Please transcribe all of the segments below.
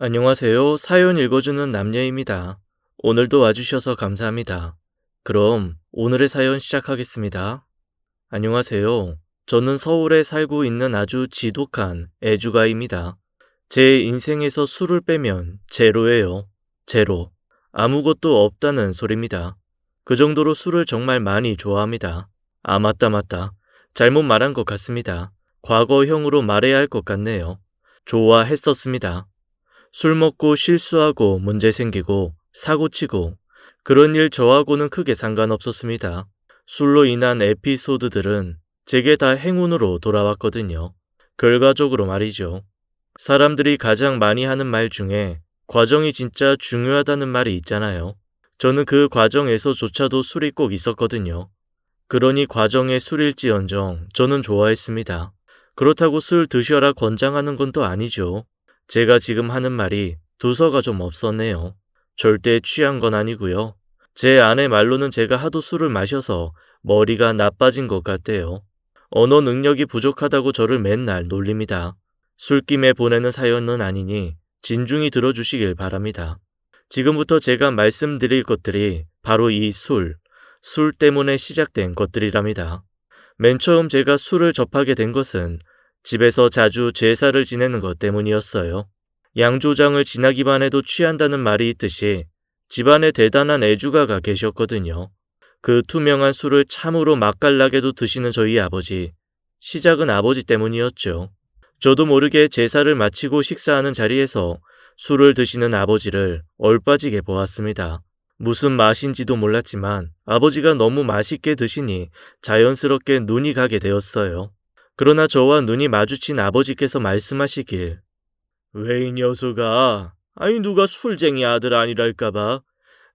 안녕하세요. 사연 읽어주는 남녀입니다. 오늘도 와주셔서 감사합니다. 그럼 오늘의 사연 시작하겠습니다. 안녕하세요. 저는 서울에 살고 있는 아주 지독한 애주가입니다. 제 인생에서 술을 빼면 제로예요. 제로. 아무것도 없다는 소리입니다. 그 정도로 술을 정말 많이 좋아합니다. 아, 맞다. 잘못 말한 것 같습니다. 과거형으로 말해야 할 것 같네요. 좋아했었습니다. 술 먹고 실수하고 문제 생기고 사고치고 그런 일 저하고는 크게 상관없었습니다. 술로 인한 에피소드들은 제게 다 행운으로 돌아왔거든요. 결과적으로 말이죠. 사람들이 가장 많이 하는 말 중에 과정이 진짜 중요하다는 말이 있잖아요. 저는 그 과정에서조차도 술이 꼭 있었거든요. 그러니 과정에 술일지언정 저는 좋아했습니다. 그렇다고 술 드셔라 권장하는 건 또 아니죠. 제가 지금 하는 말이 두서가 좀 없었네요. 절대 취한 건 아니고요. 제 아내 말로는 제가 하도 술을 마셔서 머리가 나빠진 것 같대요. 언어 능력이 부족하다고 저를 맨날 놀립니다. 술김에 보내는 사연은 아니니 진중히 들어주시길 바랍니다. 지금부터 제가 말씀드릴 것들이 바로 이 술 때문에 시작된 것들이랍니다. 맨 처음 제가 술을 접하게 된 것은 집에서 자주 제사를 지내는 것 때문이었어요. 양조장을 지나기만 해도 취한다는 말이 있듯이 집안에 대단한 애주가가 계셨거든요. 그 투명한 술을 참으로 맛깔나게도 드시는 저희 아버지. 시작은 아버지 때문이었죠. 저도 모르게 제사를 마치고 식사하는 자리에서 술을 드시는 아버지를 얼빠지게 보았습니다. 무슨 맛인지도 몰랐지만 아버지가 너무 맛있게 드시니 자연스럽게 눈이 가게 되었어요. 그러나 저와 눈이 마주친 아버지께서 말씀하시길, 왜 이 녀석아, 아니 누가 술쟁이 아들 아니랄까봐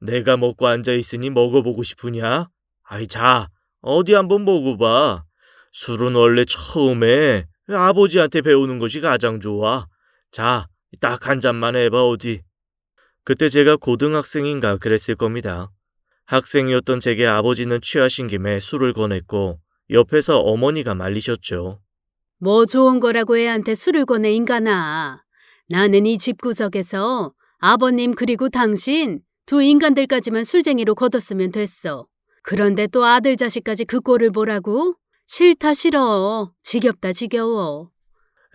내가 먹고 앉아있으니 먹어보고 싶으냐? 아이 자, 어디 한번 먹어봐. 술은 원래 처음에 아버지한테 배우는 것이 가장 좋아. 자, 딱 한 잔만 해봐 어디. 그때 제가 고등학생인가 그랬을 겁니다. 학생이었던 제게 아버지는 취하신 김에 술을 권했고 옆에서 어머니가 말리셨죠. 뭐 좋은 거라고 애한테 술을 권해 인간아. 나는 이 집구석에서 아버님 그리고 당신 두 인간들까지만 술쟁이로 거뒀으면 됐어. 그런데 또 아들 자식까지 그 꼴을 보라고? 싫다 싫어. 지겹다 지겨워.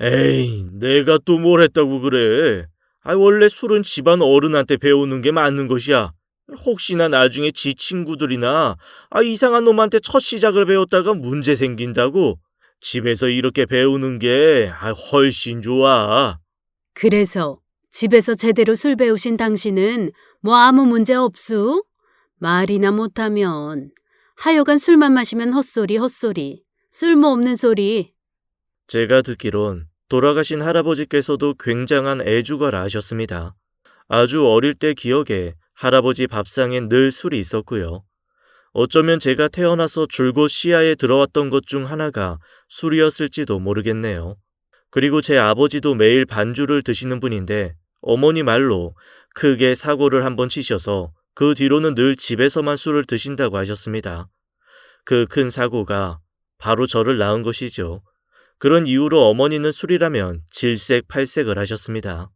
에이, 내가 또 뭘 했다고 그래. 원래 술은 집안 어른한테 배우는 게 맞는 것이야. 혹시나 나중에 지 친구들이나 이상한 놈한테 첫 시작을 배웠다가 문제 생긴다고 집에서 이렇게 배우는 게 훨씬 좋아. 그래서 집에서 제대로 술 배우신 당신은 뭐 아무 문제 없수? 말이나 못하면. 하여간 술만 마시면 헛소리. 쓸모없는 소리. 제가 듣기론 돌아가신 할아버지께서도 굉장한 애주가라 하셨습니다. 아주 어릴 때 기억에 할아버지 밥상엔 늘 술이 있었고요. 어쩌면 제가 태어나서 줄곧 시야에 들어왔던 것 중 하나가 술이었을지도 모르겠네요. 그리고 제 아버지도 매일 반주를 드시는 분인데 어머니 말로 크게 사고를 한번 치셔서 그 뒤로는 늘 집에서만 술을 드신다고 하셨습니다. 그 큰 사고가 바로 저를 낳은 것이죠. 그런 이유로 어머니는 술이라면 질색팔색을 하셨습니다.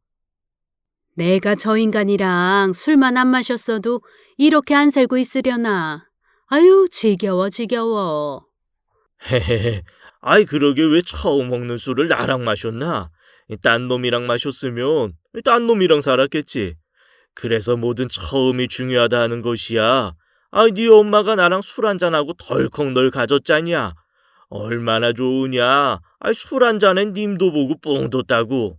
내가 저 인간이랑 술만 안 마셨어도 이렇게 안 살고 있으려나. 아유, 지겨워. 헤헤헤. 그러게 왜 처음 먹는 술을 나랑 마셨나? 딴 놈이랑 마셨으면 딴 놈이랑 살았겠지. 그래서 뭐든 처음이 중요하다 하는 것이야. 네 엄마가 나랑 술 한잔하고 덜컥 널 가졌잖냐. 얼마나 좋으냐. 술 한잔엔 님도 보고 뽕도 따고.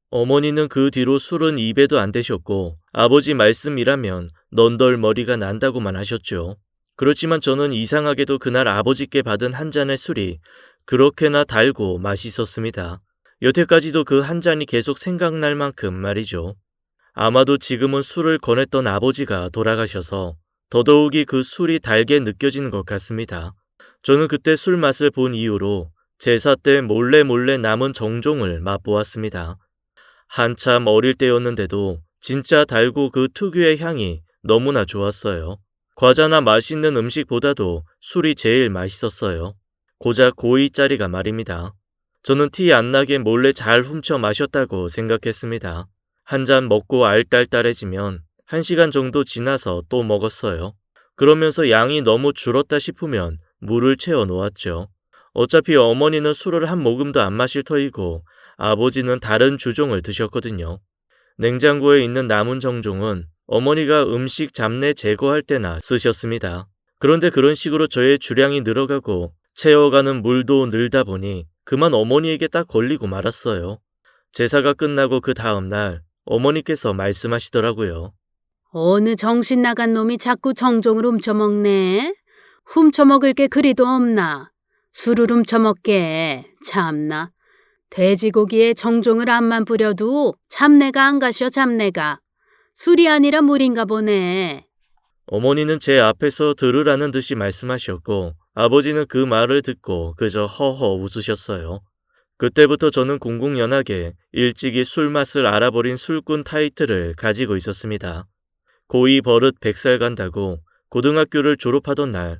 어머니는 그 뒤로 술은 입에도 안 대셨고 아버지 말씀이라면 넌덜머리가 난다고만 하셨죠. 그렇지만 저는 이상하게도 그날 아버지께 받은 한 잔의 술이 그렇게나 달고 맛있었습니다. 여태까지도 그 한 잔이 계속 생각날 만큼 말이죠. 아마도 지금은 술을 권했던 아버지가 돌아가셔서 더더욱이 그 술이 달게 느껴지는 것 같습니다. 저는 그때 술 맛을 본 이후로 제사 때 몰래 남은 정종을 맛보았습니다. 한참 어릴 때였는데도 진짜 달고 그 특유의 향이 너무나 좋았어요. 과자나 맛있는 음식보다도 술이 제일 맛있었어요. 고작 고2짜리가 말입니다. 저는 티 안 나게 몰래 잘 훔쳐 마셨다고 생각했습니다. 한 잔 먹고 알딸딸해지면 1시간 정도 지나서 또 먹었어요. 그러면서 양이 너무 줄었다 싶으면 물을 채워 놓았죠. 어차피 어머니는 술을 한 모금도 안 마실 터이고 아버지는 다른 주종을 드셨거든요. 냉장고에 있는 남은 정종은 어머니가 음식 잡내 제거할 때나 쓰셨습니다. 그런데 그런 식으로 저의 주량이 늘어가고 채워가는 물도 늘다 보니 그만 어머니에게 딱 걸리고 말았어요. 제사가 끝나고 그 다음날 어머니께서 말씀하시더라고요. 어느 정신 나간 놈이 자꾸 정종을 훔쳐먹네. 훔쳐먹을 게 그리도 없나. 술을 훔쳐먹게. 참나. 돼지고기에 정종을 암만 뿌려도 잡내가 안 가셔 잡내가. 술이 아니라 물인가 보네. 어머니는 제 앞에서 들으라는 듯이 말씀하셨고 아버지는 그 말을 듣고 그저 허허 웃으셨어요. 그때부터 저는 공공연하게 일찍이 술 맛을 알아버린 술꾼 타이틀을 가지고 있었습니다. 고2 버릇 100살 간다고 고등학교를 졸업하던 날,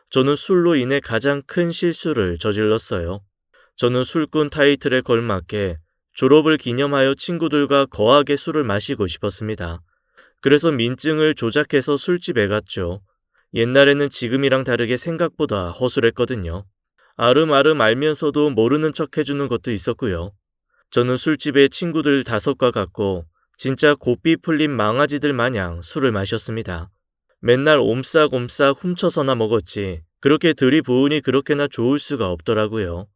저는 술로 인해 가장 큰 실수를 저질렀어요. 저는 술꾼 타이틀에 걸맞게 졸업을 기념하여 친구들과 거하게 술을 마시고 싶었습니다. 그래서 민증을 조작해서 술집에 갔죠. 옛날에는 지금이랑 다르게 생각보다 허술했거든요. 아름아름 알면서도 모르는 척 해주는 것도 있었고요. 저는 술집에 친구들 5과 갔고 진짜 고삐 풀린 망아지들 마냥 술을 마셨습니다. 맨날 옴싹옴싹 훔쳐서나 먹었지 그렇게 들이부으니 그렇게나 좋을 수가 없더라고요.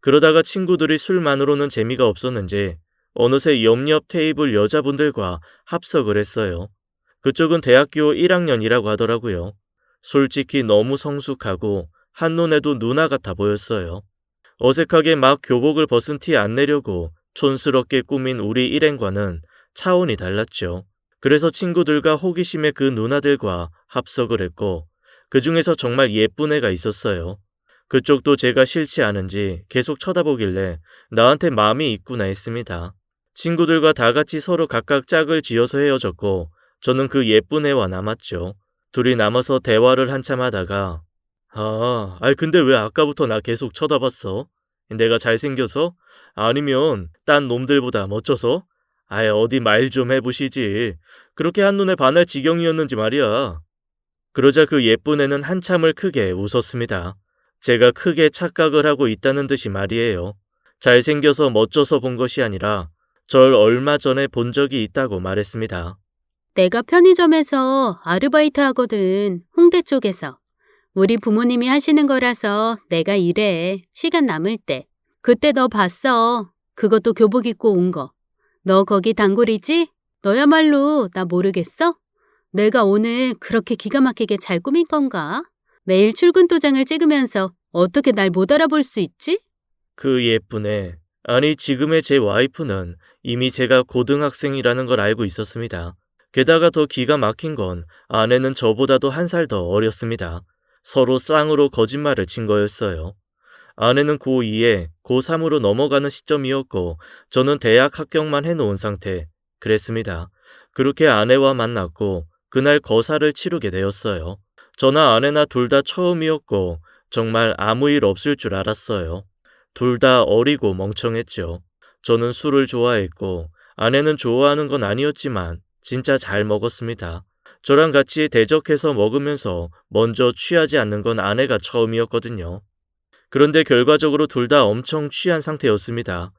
그러다가 친구들이 술만으로는 재미가 없었는지 어느새 옆옆 테이블 여자분들과 합석을 했어요. 그쪽은 대학교 1학년이라고 하더라고요. 솔직히 너무 성숙하고 한눈에도 누나 같아 보였어요. 어색하게 막 교복을 벗은 티 안 내려고 촌스럽게 꾸민 우리 일행과는 차원이 달랐죠. 그래서 친구들과 호기심의 그 누나들과 합석을 했고 그 중에서 정말 예쁜 애가 있었어요. 그쪽도 제가 싫지 않은지 계속 쳐다보길래 나한테 마음이 있구나 했습니다. 친구들과 다 같이 서로 각각 짝을 지어서 헤어졌고 저는 그 예쁜 애와 남았죠. 둘이 남아서 대화를 한참 하다가 근데 왜 아까부터 나 계속 쳐다봤어? 내가 잘생겨서? 아니면 딴 놈들보다 멋져서? 어디 말 좀 해보시지. 그렇게 한눈에 반할 지경이었는지 말이야. 그러자 그 예쁜 애는 한참을 크게 웃었습니다. 제가 크게 착각을 하고 있다는 듯이 말이에요. 잘생겨서 멋져서 본 것이 아니라 절 얼마 전에 본 적이 있다고 말했습니다. 내가 편의점에서 아르바이트 하거든. 홍대 쪽에서. 우리 부모님이 하시는 거라서 내가 일해. 시간 남을 때. 그때 너 봤어. 그것도 교복 입고 온 거. 너 거기 단골이지? 너야말로 나 모르겠어? 내가 오늘 그렇게 기가 막히게 잘 꾸민 건가? 매일 출근 도장을 찍으면서 어떻게 날 못 알아볼 수 있지? 그 예쁜 애. 아니 지금의 제 와이프는 이미 제가 고등학생이라는 걸 알고 있었습니다. 게다가 더 기가 막힌 건 아내는 저보다도 1살 더 어렸습니다. 서로 쌍으로 거짓말을 친 거였어요. 아내는 고2에 고3으로 넘어가는 시점이었고 저는 대학 합격만 해놓은 상태. 그랬습니다. 그렇게 아내와 만났고 그날 거사를 치르게 되었어요. 저나 아내나 둘 다 처음이었고 정말 아무 일 없을 줄 알았어요. 둘 다 어리고 멍청했죠. 저는 술을 좋아했고 아내는 좋아하는 건 아니었지만 진짜 잘 먹었습니다. 저랑 같이 대적해서 먹으면서 먼저 취하지 않는 건 아내가 처음이었거든요. 그런데 결과적으로 둘 다 엄청 취한 상태였습니다.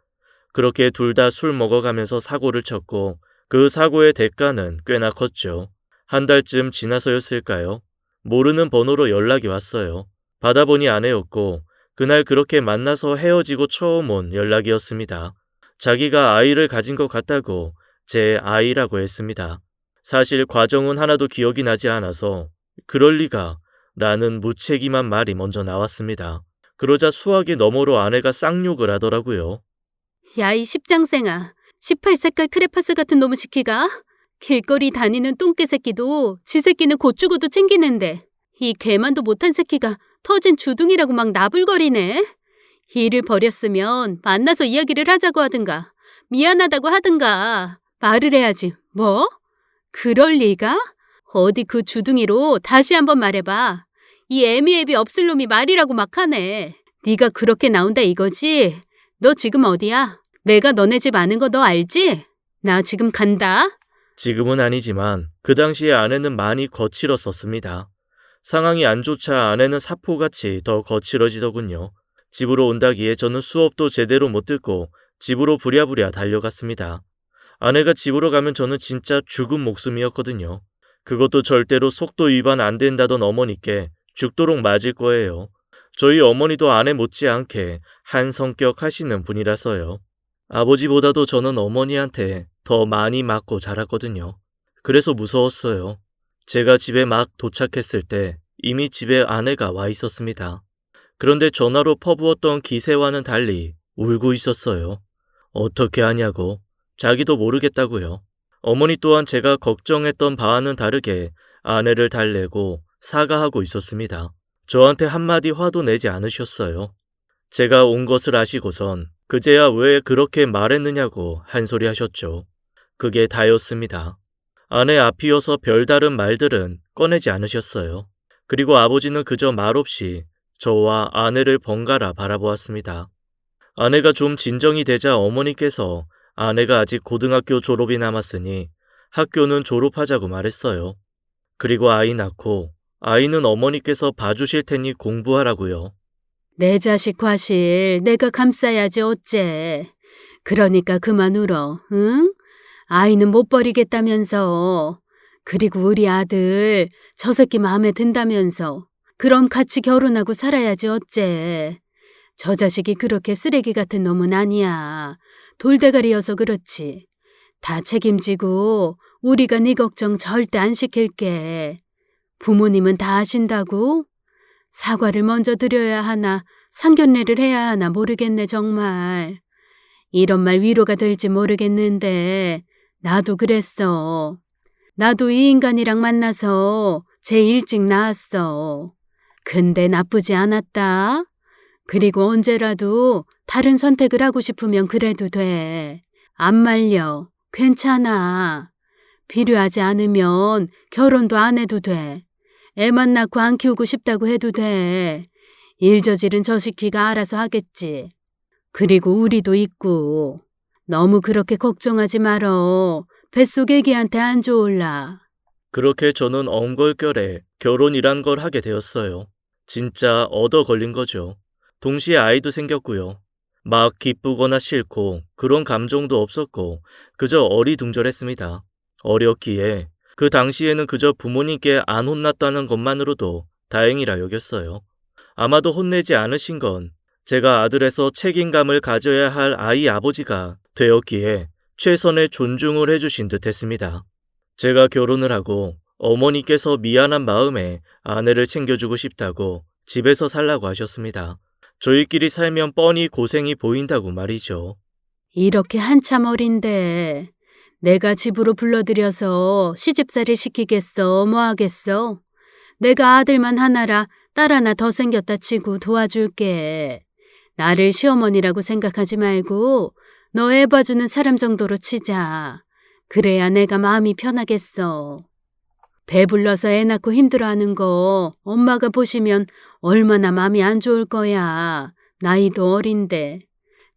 그렇게 둘 다 술 먹어가면서 사고를 쳤고 그 사고의 대가는 꽤나 컸죠. 1달쯤 지나서였을까요? 모르는 번호로 연락이 왔어요. 받아보니 아내였고 그날 그렇게 만나서 헤어지고 처음 온 연락이었습니다. 자기가 아이를 가진 것 같다고 제 아이라고 했습니다. 사실 과정은 하나도 기억이 나지 않아서 그럴 리가 라는 무책임한 말이 먼저 나왔습니다. 그러자 수화기 너머로 아내가 쌍욕을 하더라고요. 야, 이 십장생아. 18색깔 크레파스 같은 놈의 시키가? 길거리 다니는 똥개 새끼도 지 새끼는 곧 죽어도 챙기는데 이 개만도 못한 새끼가 터진 주둥이라고 막 나불거리네. 일을 버렸으면 만나서 이야기를 하자고 하든가 미안하다고 하든가 말을 해야지. 뭐? 그럴 리가? 어디 그 주둥이로 다시 한번 말해봐. 이 애미애비 없을 놈이 말이라고 막 하네. 네가 그렇게 나온다 이거지? 너 지금 어디야? 내가 너네 집 아는 거 너 알지? 나 지금 간다. 지금은 아니지만 그 당시에 아내는 많이 거칠었었습니다. 상황이 안 좋자 아내는 사포같이 더 거칠어지더군요. 집으로 온다기에 저는 수업도 제대로 못 듣고 집으로 부랴부랴 달려갔습니다. 아내가 집으로 가면 저는 진짜 죽은 목숨이었거든요. 그것도 절대로 속도 위반 안 된다던 어머니께 죽도록 맞을 거예요. 저희 어머니도 아내 못지않게 한 성격 하시는 분이라서요. 아버지보다도 저는 어머니한테 더 많이 맞고 자랐거든요. 그래서 무서웠어요. 제가 집에 막 도착했을 때 이미 집에 아내가 와 있었습니다. 그런데 전화로 퍼부었던 기세와는 달리 울고 있었어요. 어떻게 하냐고, 자기도 모르겠다고요. 어머니 또한 제가 걱정했던 바와는 다르게 아내를 달래고 사과하고 있었습니다. 저한테 한마디 화도 내지 않으셨어요. 제가 온 것을 아시고선 그제야 왜 그렇게 말했느냐고 한 소리 하셨죠. 그게 다였습니다. 아내 앞이어서 별다른 말들은 꺼내지 않으셨어요. 그리고 아버지는 그저 말없이 저와 아내를 번갈아 바라보았습니다. 아내가 좀 진정이 되자 어머니께서 아내가 아직 고등학교 졸업이 남았으니 학교는 졸업하자고 말했어요. 그리고 아이 낳고 아이는 어머니께서 봐주실 테니 공부하라고요. 내 자식 과실 내가 감싸야지 어째. 그러니까 그만 울어, 응? 아이는 못 버리겠다면서. 그리고 우리 아들 저 새끼 마음에 든다면서. 그럼 같이 결혼하고 살아야지 어째. 저 자식이 그렇게 쓰레기 같은 놈은 아니야. 돌대가리여서 그렇지. 다 책임지고 우리가 네 걱정 절대 안 시킬게. 부모님은 다 아신다고? 사과를 먼저 드려야 하나 상견례를 해야 하나 모르겠네 정말. 이런 말 위로가 될지 모르겠는데 나도 그랬어. 나도 이 인간이랑 만나서 제일 일찍 낳았어. 근데 나쁘지 않았다. 그리고 언제라도 다른 선택을 하고 싶으면 그래도 돼. 안 말려. 괜찮아. 필요하지 않으면 결혼도 안 해도 돼. 애만 낳고 안 키우고 싶다고 해도 돼. 일저질은 저 새끼가 알아서 하겠지. 그리고 우리도 있고. 너무 그렇게 걱정하지 말어. 뱃속 애기한테 안 좋을라. 그렇게 저는 엉걸결에 결혼이란 걸 하게 되었어요. 진짜 얻어 걸린 거죠. 동시에 아이도 생겼고요. 막 기쁘거나 싫고 그런 감정도 없었고 그저 어리둥절했습니다. 어렸기에 그 당시에는 그저 부모님께 안 혼났다는 것만으로도 다행이라 여겼어요. 아마도 혼내지 않으신 건 제가 아들에서 책임감을 가져야 할 아이 아버지가 되었기에 최선의 존중을 해주신 듯 했습니다. 제가 결혼을 하고 어머니께서 미안한 마음에 아내를 챙겨주고 싶다고 집에서 살라고 하셨습니다. 저희끼리 살면 뻔히 고생이 보인다고 말이죠. 이렇게 한참 어린데 내가 집으로 불러들여서 시집살이 시키겠어 뭐 하겠어. 내가 아들만 하나라 딸 하나 더 생겼다 치고 도와줄게. 나를 시어머니라고 생각하지 말고 너 애 봐주는 사람 정도로 치자. 그래야 내가 마음이 편하겠어. 배불러서 애 낳고 힘들어하는 거 엄마가 보시면 얼마나 마음이 안 좋을 거야. 나이도 어린데.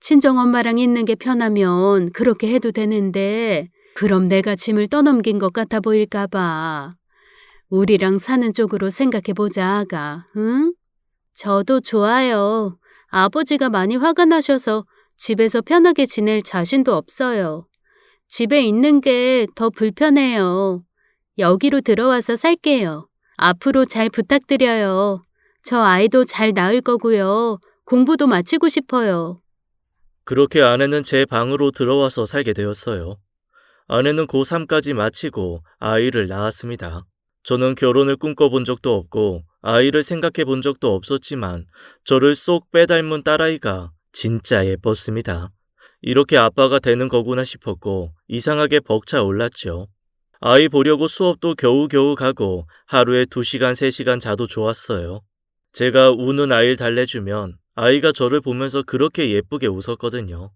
친정엄마랑 있는 게 편하면 그렇게 해도 되는데 그럼 내가 짐을 떠넘긴 것 같아 보일까 봐. 우리랑 사는 쪽으로 생각해보자, 아가. 응? 저도 좋아요. 아버지가 많이 화가 나셔서 집에서 편하게 지낼 자신도 없어요. 집에 있는 게 더 불편해요. 여기로 들어와서 살게요. 앞으로 잘 부탁드려요. 저 아이도 잘 낳을 거고요. 공부도 마치고 싶어요. 그렇게 아내는 제 방으로 들어와서 살게 되었어요. 아내는 고3까지 마치고 아이를 낳았습니다. 저는 결혼을 꿈꿔본 적도 없고 아이를 생각해 본 적도 없었지만 저를 쏙 빼닮은 딸아이가 진짜 예뻤습니다. 이렇게 아빠가 되는 거구나 싶었고 이상하게 벅차 올랐죠. 아이 보려고 수업도 겨우겨우 가고 하루에 2시간, 3시간 자도 좋았어요. 제가 우는 아이를 달래주면 아이가 저를 보면서 그렇게 예쁘게 웃었거든요.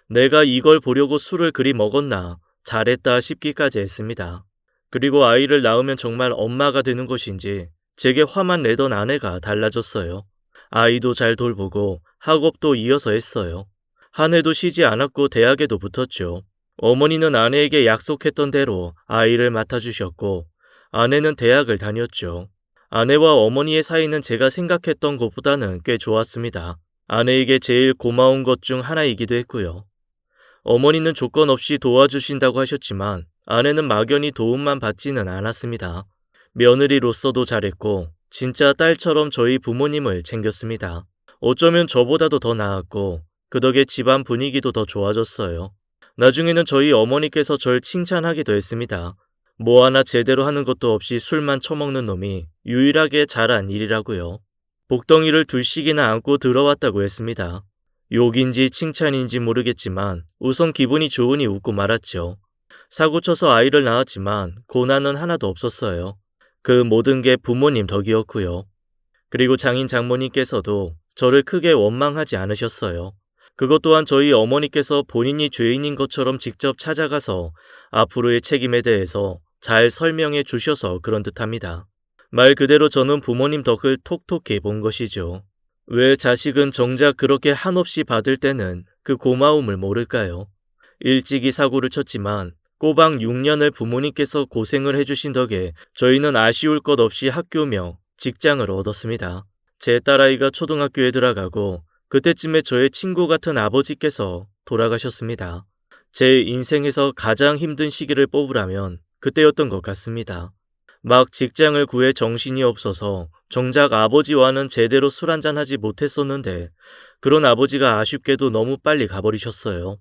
내가 이걸 보려고 술을 그리 먹었나 잘했다 싶기까지 했습니다. 그리고 아이를 낳으면 정말 엄마가 되는 것인지 제게 화만 내던 아내가 달라졌어요. 아이도 잘 돌보고 학업도 이어서 했어요. 한 해도 쉬지 않았고 대학에도 붙었죠. 어머니는 아내에게 약속했던 대로 아이를 맡아주셨고, 아내는 대학을 다녔죠. 아내와 어머니의 사이는 제가 생각했던 것보다는 꽤 좋았습니다. 아내에게 제일 고마운 것 중 하나이기도 했고요. 어머니는 조건 없이 도와주신다고 하셨지만 아내는 막연히 도움만 받지는 않았습니다. 며느리로서도 잘했고 진짜 딸처럼 저희 부모님을 챙겼습니다. 어쩌면 저보다도 더 나았고 그 덕에 집안 분위기도 더 좋아졌어요. 나중에는 저희 어머니께서 절 칭찬하기도 했습니다. 뭐 하나 제대로 하는 것도 없이 술만 처먹는 놈이 유일하게 잘한 일이라고요. 복덩이를 2씩이나 안고 들어왔다고 했습니다. 욕인지 칭찬인지 모르겠지만 우선 기분이 좋으니 웃고 말았죠. 사고쳐서 아이를 낳았지만 고난은 하나도 없었어요. 그 모든 게 부모님 덕이었고요. 그리고 장인 장모님께서도 저를 크게 원망하지 않으셨어요. 그것 또한 저희 어머니께서 본인이 죄인인 것처럼 직접 찾아가서 앞으로의 책임에 대해서 잘 설명해 주셔서 그런 듯합니다. 말 그대로 저는 부모님 덕을 톡톡히 본 것이죠. 왜 자식은 정작 그렇게 한없이 받을 때는 그 고마움을 모를까요? 일찍이 사고를 쳤지만 꼬박 6년을 부모님께서 고생을 해주신 덕에 저희는 아쉬울 것 없이 학교며 직장을 얻었습니다. 제 딸아이가 초등학교에 들어가고 그때쯤에 저의 친구 같은 아버지께서 돌아가셨습니다. 제 인생에서 가장 힘든 시기를 뽑으라면 그때였던 것 같습니다. 막 직장을 구해 정신이 없어서 정작 아버지와는 제대로 술 한잔하지 못했었는데 그런 아버지가 아쉽게도 너무 빨리 가버리셨어요.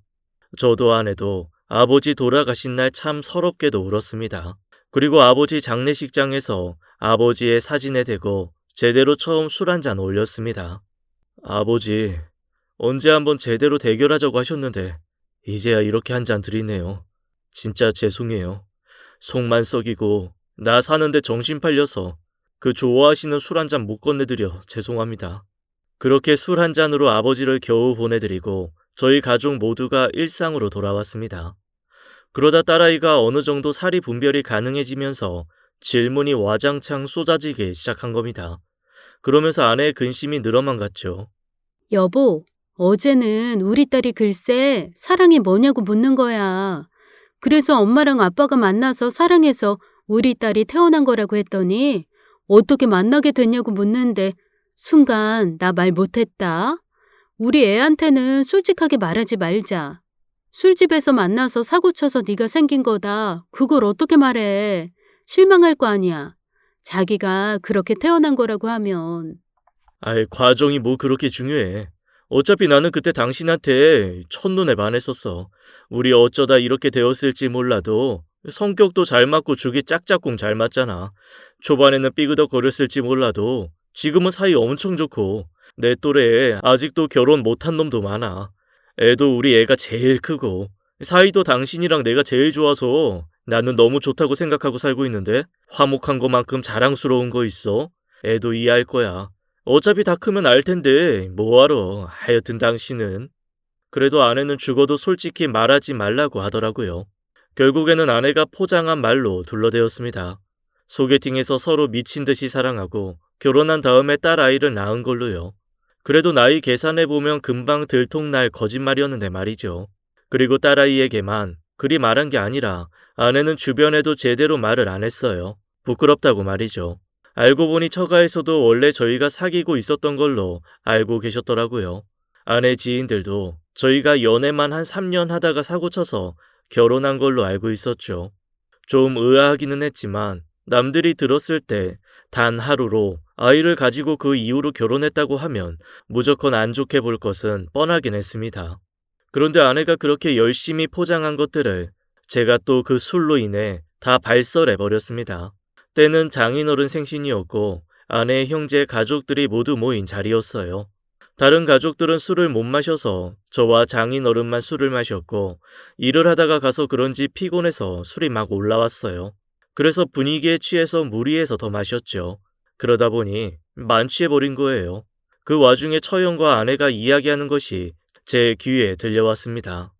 저도 아내도 아버지 돌아가신 날 참 서럽게도 울었습니다. 그리고 아버지 장례식장에서 아버지의 사진에 대고 제대로 처음 술 한잔 올렸습니다. 아버지, 언제 한번 제대로 대결하자고 하셨는데 이제야 이렇게 한 잔 드리네요. 진짜 죄송해요. 속만 썩이고 나 사는데 정신 팔려서 그 좋아하시는 술 한 잔 못 건네드려 죄송합니다. 그렇게 술 한 잔으로 아버지를 겨우 보내드리고 저희 가족 모두가 일상으로 돌아왔습니다. 그러다 딸아이가 어느 정도 사리 분별이 가능해지면서 질문이 와장창 쏟아지기 시작한 겁니다. 그러면서 아내의 근심이 늘어만 갔죠. 여보, 어제는 우리 딸이 글쎄 사랑이 뭐냐고 묻는 거야. 그래서 엄마랑 아빠가 만나서 사랑해서 우리 딸이 태어난 거라고 했더니 어떻게 만나게 됐냐고 묻는데 순간 나 말 못했다. 우리 애한테는 솔직하게 말하지 말자. 술집에서 만나서 사고쳐서 네가 생긴 거다. 그걸 어떻게 말해. 실망할 거 아니야. 자기가 그렇게 태어난 거라고 하면. 아이, 과정이 뭐 그렇게 중요해. 어차피 나는 그때 당신한테 첫눈에 반했었어. 우리 어쩌다 이렇게 되었을지 몰라도 성격도 잘 맞고 죽이 짝짝꿍 잘 맞잖아. 초반에는 삐그덕거렸을지 몰라도 지금은 사이 엄청 좋고 내 또래에 아직도 결혼 못한 놈도 많아. 애도 우리 애가 제일 크고 사이도 당신이랑 내가 제일 좋아서 나는 너무 좋다고 생각하고 살고 있는데 화목한 것만큼 자랑스러운 거 있어? 애도 이해할 거야. 어차피 다 크면 알 텐데 뭐하러. 하여튼 당신은. 그래도 아내는 죽어도 솔직히 말하지 말라고 하더라고요. 결국에는 아내가 포장한 말로 둘러대었습니다. 소개팅에서 서로 미친 듯이 사랑하고 결혼한 다음에 딸 아이를 낳은 걸로요. 그래도 나이 계산해보면 금방 들통날 거짓말이었는데 말이죠. 그리고 딸아이에게만 그리 말한 게 아니라 아내는 주변에도 제대로 말을 안 했어요. 부끄럽다고 말이죠. 알고 보니 처가에서도 원래 저희가 사귀고 있었던 걸로 알고 계셨더라고요. 아내 지인들도 저희가 연애만 한 3년 하다가 사고쳐서 결혼한 걸로 알고 있었죠. 좀 의아하기는 했지만 남들이 들었을 때 단 하루로 아이를 가지고 그 이후로 결혼했다고 하면 무조건 안 좋게 볼 것은 뻔하긴 했습니다. 그런데 아내가 그렇게 열심히 포장한 것들을 제가 또 그 술로 인해 다 발설해버렸습니다. 때는 장인어른 생신이었고 아내의 형제 가족들이 모두 모인 자리였어요. 다른 가족들은 술을 못 마셔서 저와 장인어른만 술을 마셨고 일을 하다가 가서 그런지 피곤해서 술이 막 올라왔어요. 그래서 분위기에 취해서 무리해서 더 마셨죠. 그러다 보니 만취해버린 거예요. 그 와중에 처형과 아내가 이야기하는 것이 제 귀에 들려왔습니다.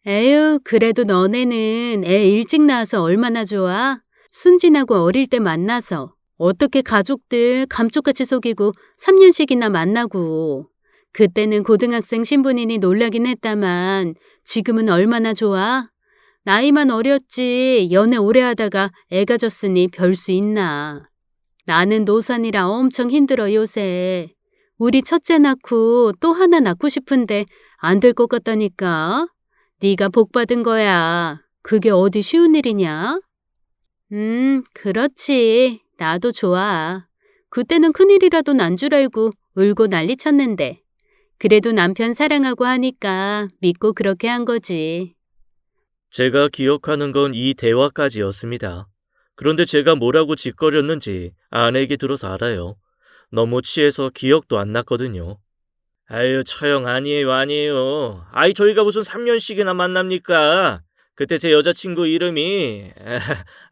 에휴, 그래도 너네는 애 일찍 낳아서 얼마나 좋아? 순진하고 어릴 때 만나서 어떻게 가족들 감쪽같이 속이고 3년씩이나 만나고. 그때는 고등학생 신분이니 놀라긴 했다만 지금은 얼마나 좋아? 나이만 어렸지 연애 오래 하다가 애 가졌으니 별 수 있나. 나는 노산이라 엄청 힘들어 요새. 우리 첫째 낳고 또 하나 낳고 싶은데 안 될 것 같다니까. 네가 복 받은 거야. 그게 어디 쉬운 일이냐? 그렇지. 나도 좋아. 그때는 큰일이라도 난 줄 알고 울고 난리 쳤는데. 그래도 남편 사랑하고 하니까 믿고 그렇게 한 거지. 제가 기억하는 건 이 대화까지였습니다. 그런데 제가 뭐라고 짓거렸는지 아내에게 들어서 알아요. 너무 취해서 기억도 안 났거든요. 아유, 처형 아니에요, 아니에요. 아이, 저희가 무슨 3년씩이나 만납니까? 그때 제 여자친구 이름이...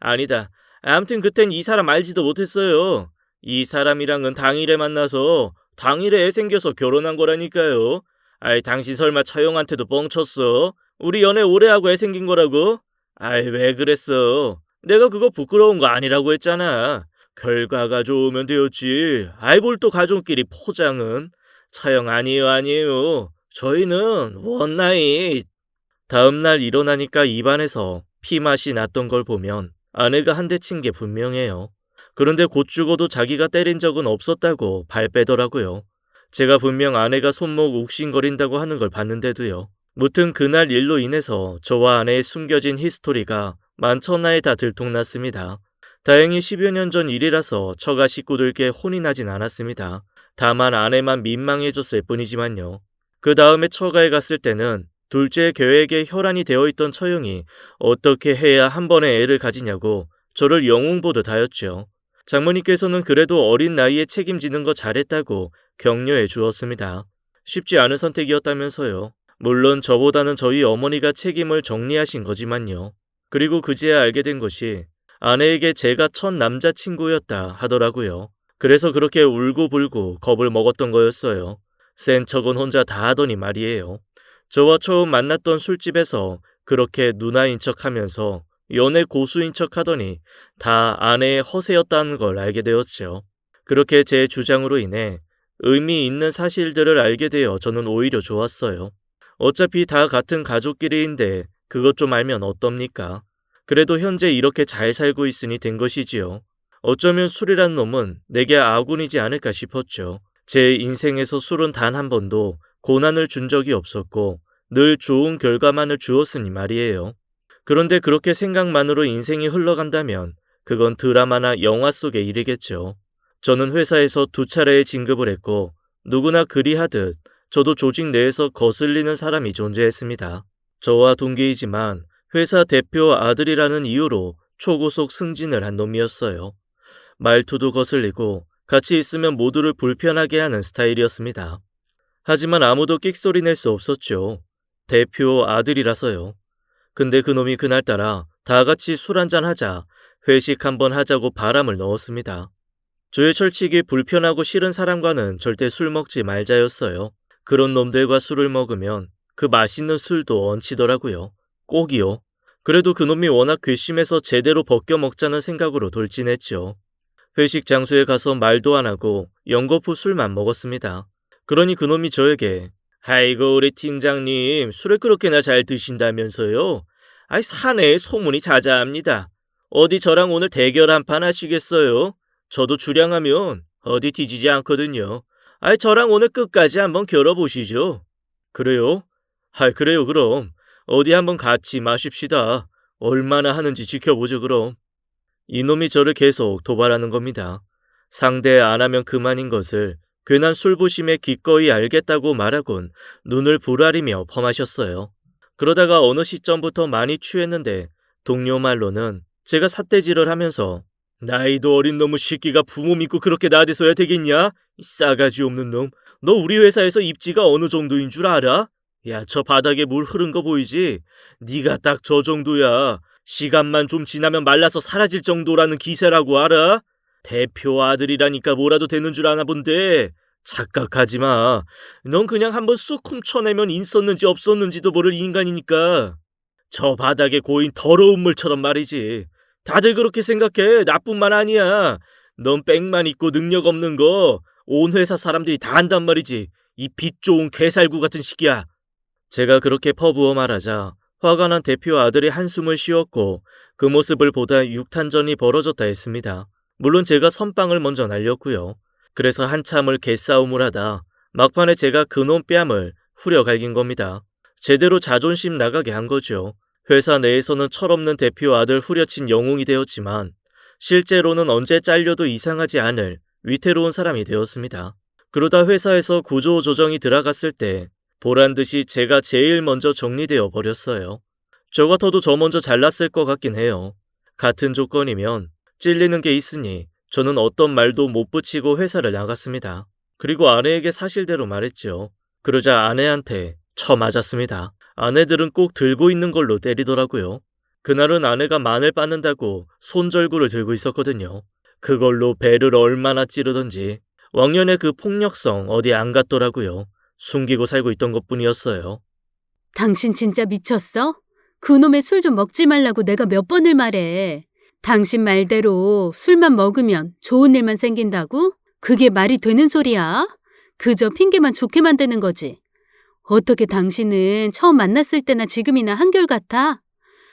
아니다. 아무튼 그땐 이 사람 알지도 못했어요. 이 사람이랑은 당일에 만나서 당일에 애 생겨서 결혼한 거라니까요. 아이, 당신 설마 처형한테도 뻥쳤어? 우리 연애 오래 하고 애 생긴 거라고? 아이, 왜 그랬어? 내가 그거 부끄러운 거 아니라고 했잖아. 결과가 좋으면 되었지. 아이, 뭘 또 가족끼리 포장은? 처형 아니에요, 아니에요. 저희는 원나잇. 다음날 일어나니까 입안에서 피맛이 났던 걸 보면 아내가 한 대 친 게 분명해요. 그런데 곧 죽어도 자기가 때린 적은 없었다고 발 빼더라고요. 제가 분명 아내가 손목 욱신거린다고 하는 걸 봤는데도요. 무튼 그날 일로 인해서 저와 아내의 숨겨진 히스토리가 만천하에 다 들통났습니다. 다행히 10여 년 전 일이라서 처가 식구들께 혼이 나진 않았습니다. 다만 아내만 민망해졌을 뿐이지만요. 그 다음에 처가에 갔을 때는 둘째 계획에 혈안이 되어 있던 처형이 어떻게 해야 한 번에 애를 가지냐고 저를 영웅 보듯 하였죠. 장모님께서는 그래도 어린 나이에 책임지는 거 잘했다고 격려해 주었습니다. 쉽지 않은 선택이었다면서요. 물론 저보다는 저희 어머니가 책임을 정리하신 거지만요. 그리고 그제야 알게 된 것이 아내에게 제가 첫 남자친구였다 하더라고요. 그래서 그렇게 울고불고 겁을 먹었던 거였어요. 센 척은 혼자 다 하더니 말이에요. 저와 처음 만났던 술집에서 그렇게 누나인 척하면서 연애 고수인 척하더니 다 아내의 허세였다는 걸 알게 되었죠. 그렇게 제 주장으로 인해 의미 있는 사실들을 알게 되어 저는 오히려 좋았어요. 어차피 다 같은 가족끼리인데 그것 좀 알면 어떻습니까? 그래도 현재 이렇게 잘 살고 있으니 된 것이지요. 어쩌면 술이란 놈은 내게 아군이지 않을까 싶었죠. 제 인생에서 술은 단 한 번도 고난을 준 적이 없었고 늘 좋은 결과만을 주었으니 말이에요. 그런데 그렇게 생각만으로 인생이 흘러간다면 그건 드라마나 영화 속의 일이겠죠. 저는 회사에서 2차례의 진급을 했고 누구나 그리하듯 저도 조직 내에서 거슬리는 사람이 존재했습니다. 저와 동기이지만 회사 대표 아들이라는 이유로 초고속 승진을 한 놈이었어요. 말투도 거슬리고 같이 있으면 모두를 불편하게 하는 스타일이었습니다. 하지만 아무도 끽소리 낼 수 없었죠. 대표 아들이라서요. 근데 그놈이 그날따라 다 같이 술 한잔 하자, 회식 한번 하자고 바람을 넣었습니다. 저의 철칙이 불편하고 싫은 사람과는 절대 술 먹지 말자였어요. 그런 놈들과 술을 먹으면 그 맛있는 술도 얹히더라고요. 꼭이요. 그래도 그놈이 워낙 괘씸해서 제대로 벗겨 먹자는 생각으로 돌진했죠. 회식 장소에 가서 말도 안 하고 연거푸 술만 먹었습니다. 그러니 그놈이 저에게 아이고 우리 팀장님 술을 그렇게나 잘 드신다면서요? 아이 사내에 소문이 자자합니다. 어디 저랑 오늘 대결 한판 하시겠어요? 저도 주량하면 어디 뒤지지 않거든요. 아이 저랑 오늘 끝까지 한번 겨뤄보시죠. 그래요? 아이 그래요 그럼. 어디 한번 같이 마십시다. 얼마나 하는지 지켜보죠 그럼. 이놈이 저를 계속 도발하는 겁니다. 상대 안 하면 그만인 것을 괜한 술부심에 기꺼이 알겠다고 말하곤 눈을 부라리며 펌하셨어요. 그러다가 어느 시점부터 많이 취했는데 동료 말로는 제가 삿대질을 하면서 나이도 어린 놈의 새끼가 부모 믿고 그렇게 나대서야 되겠냐? 이 싸가지 없는 놈. 너 우리 회사에서 입지가 어느 정도인 줄 알아? 야, 저 바닥에 물 흐른 거 보이지? 네가 딱 저 정도야. 시간만 좀 지나면 말라서 사라질 정도라는 기세라고 알아? 대표 아들이라니까 뭐라도 되는 줄 아나 본데 착각하지 마. 넌 그냥 한번 쑥 훔쳐내면 있었는지 없었는지도 모를 인간이니까. 저 바닥에 고인 더러운 물처럼 말이지. 다들 그렇게 생각해. 나뿐만 아니야. 넌 빽만 있고 능력 없는 거 온 회사 사람들이 다 안단 말이지. 이 빛 좋은 개살구 같은 시기야. 제가 그렇게 퍼부어 말하자 화가 난 대표 아들이 한숨을 쉬었고 그 모습을 보다 육탄전이 벌어졌다 했습니다. 물론 제가 선빵을 먼저 날렸고요. 그래서 한참을 개싸움을 하다 막판에 제가 그놈 뺨을 후려 갈긴 겁니다. 제대로 자존심 나가게 한 거죠. 회사 내에서는 철없는 대표 아들 후려친 영웅이 되었지만 실제로는 언제 잘려도 이상하지 않을 위태로운 사람이 되었습니다. 그러다 회사에서 구조조정이 들어갔을 때 보란듯이 제가 제일 먼저 정리되어 버렸어요. 저 같아도 저 먼저 잘났을 것 같긴 해요. 같은 조건이면 찔리는 게 있으니 저는 어떤 말도 못 붙이고 회사를 나갔습니다. 그리고 아내에게 사실대로 말했죠. 그러자 아내한테 쳐맞았습니다. 아내들은 꼭 들고 있는 걸로 때리더라고요. 그날은 아내가 마늘 빻는다고 손절구를 들고 있었거든요. 그걸로 배를 얼마나 찌르던지 왕년에 그 폭력성 어디 안 갔더라고요. 숨기고 살고 있던 것뿐이었어요. 당신 진짜 미쳤어? 그놈의 술 좀 먹지 말라고 내가 몇 번을 말해. 당신 말대로 술만 먹으면 좋은 일만 생긴다고? 그게 말이 되는 소리야? 그저 핑계만 좋게 만드는 거지. 어떻게 당신은 처음 만났을 때나 지금이나 한결같아?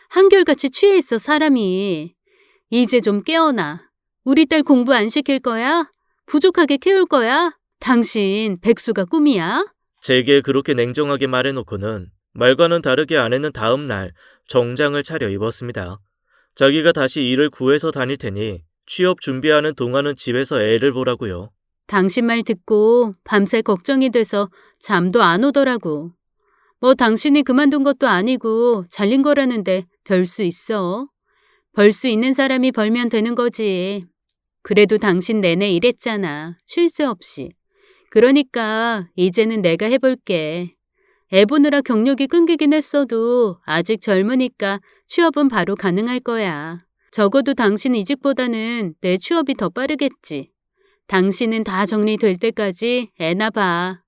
한결같이 취해 있어 사람이. 이제 좀 깨어나. 우리 딸 공부 안 시킬 거야? 부족하게 키울 거야? 당신 백수가 꿈이야? 제게 그렇게 냉정하게 말해놓고는 말과는 다르게 아내는 다음 날 정장을 차려 입었습니다. 자기가 다시 일을 구해서 다닐 테니 취업 준비하는 동안은 집에서 애를 보라고요. 당신 말 듣고 밤새 걱정이 돼서 잠도 안 오더라고. 뭐 당신이 그만둔 것도 아니고 잘린 거라는데 벌 수 있어. 벌 수 있는 사람이 벌면 되는 거지. 그래도 당신 내내 일했잖아. 쉴 새 없이. 그러니까 이제는 내가 해볼게. 애 보느라 경력이 끊기긴 했어도 아직 젊으니까 취업은 바로 가능할 거야. 적어도 당신 이직보다는 내 취업이 더 빠르겠지. 당신은 다 정리될 때까지 애나 봐.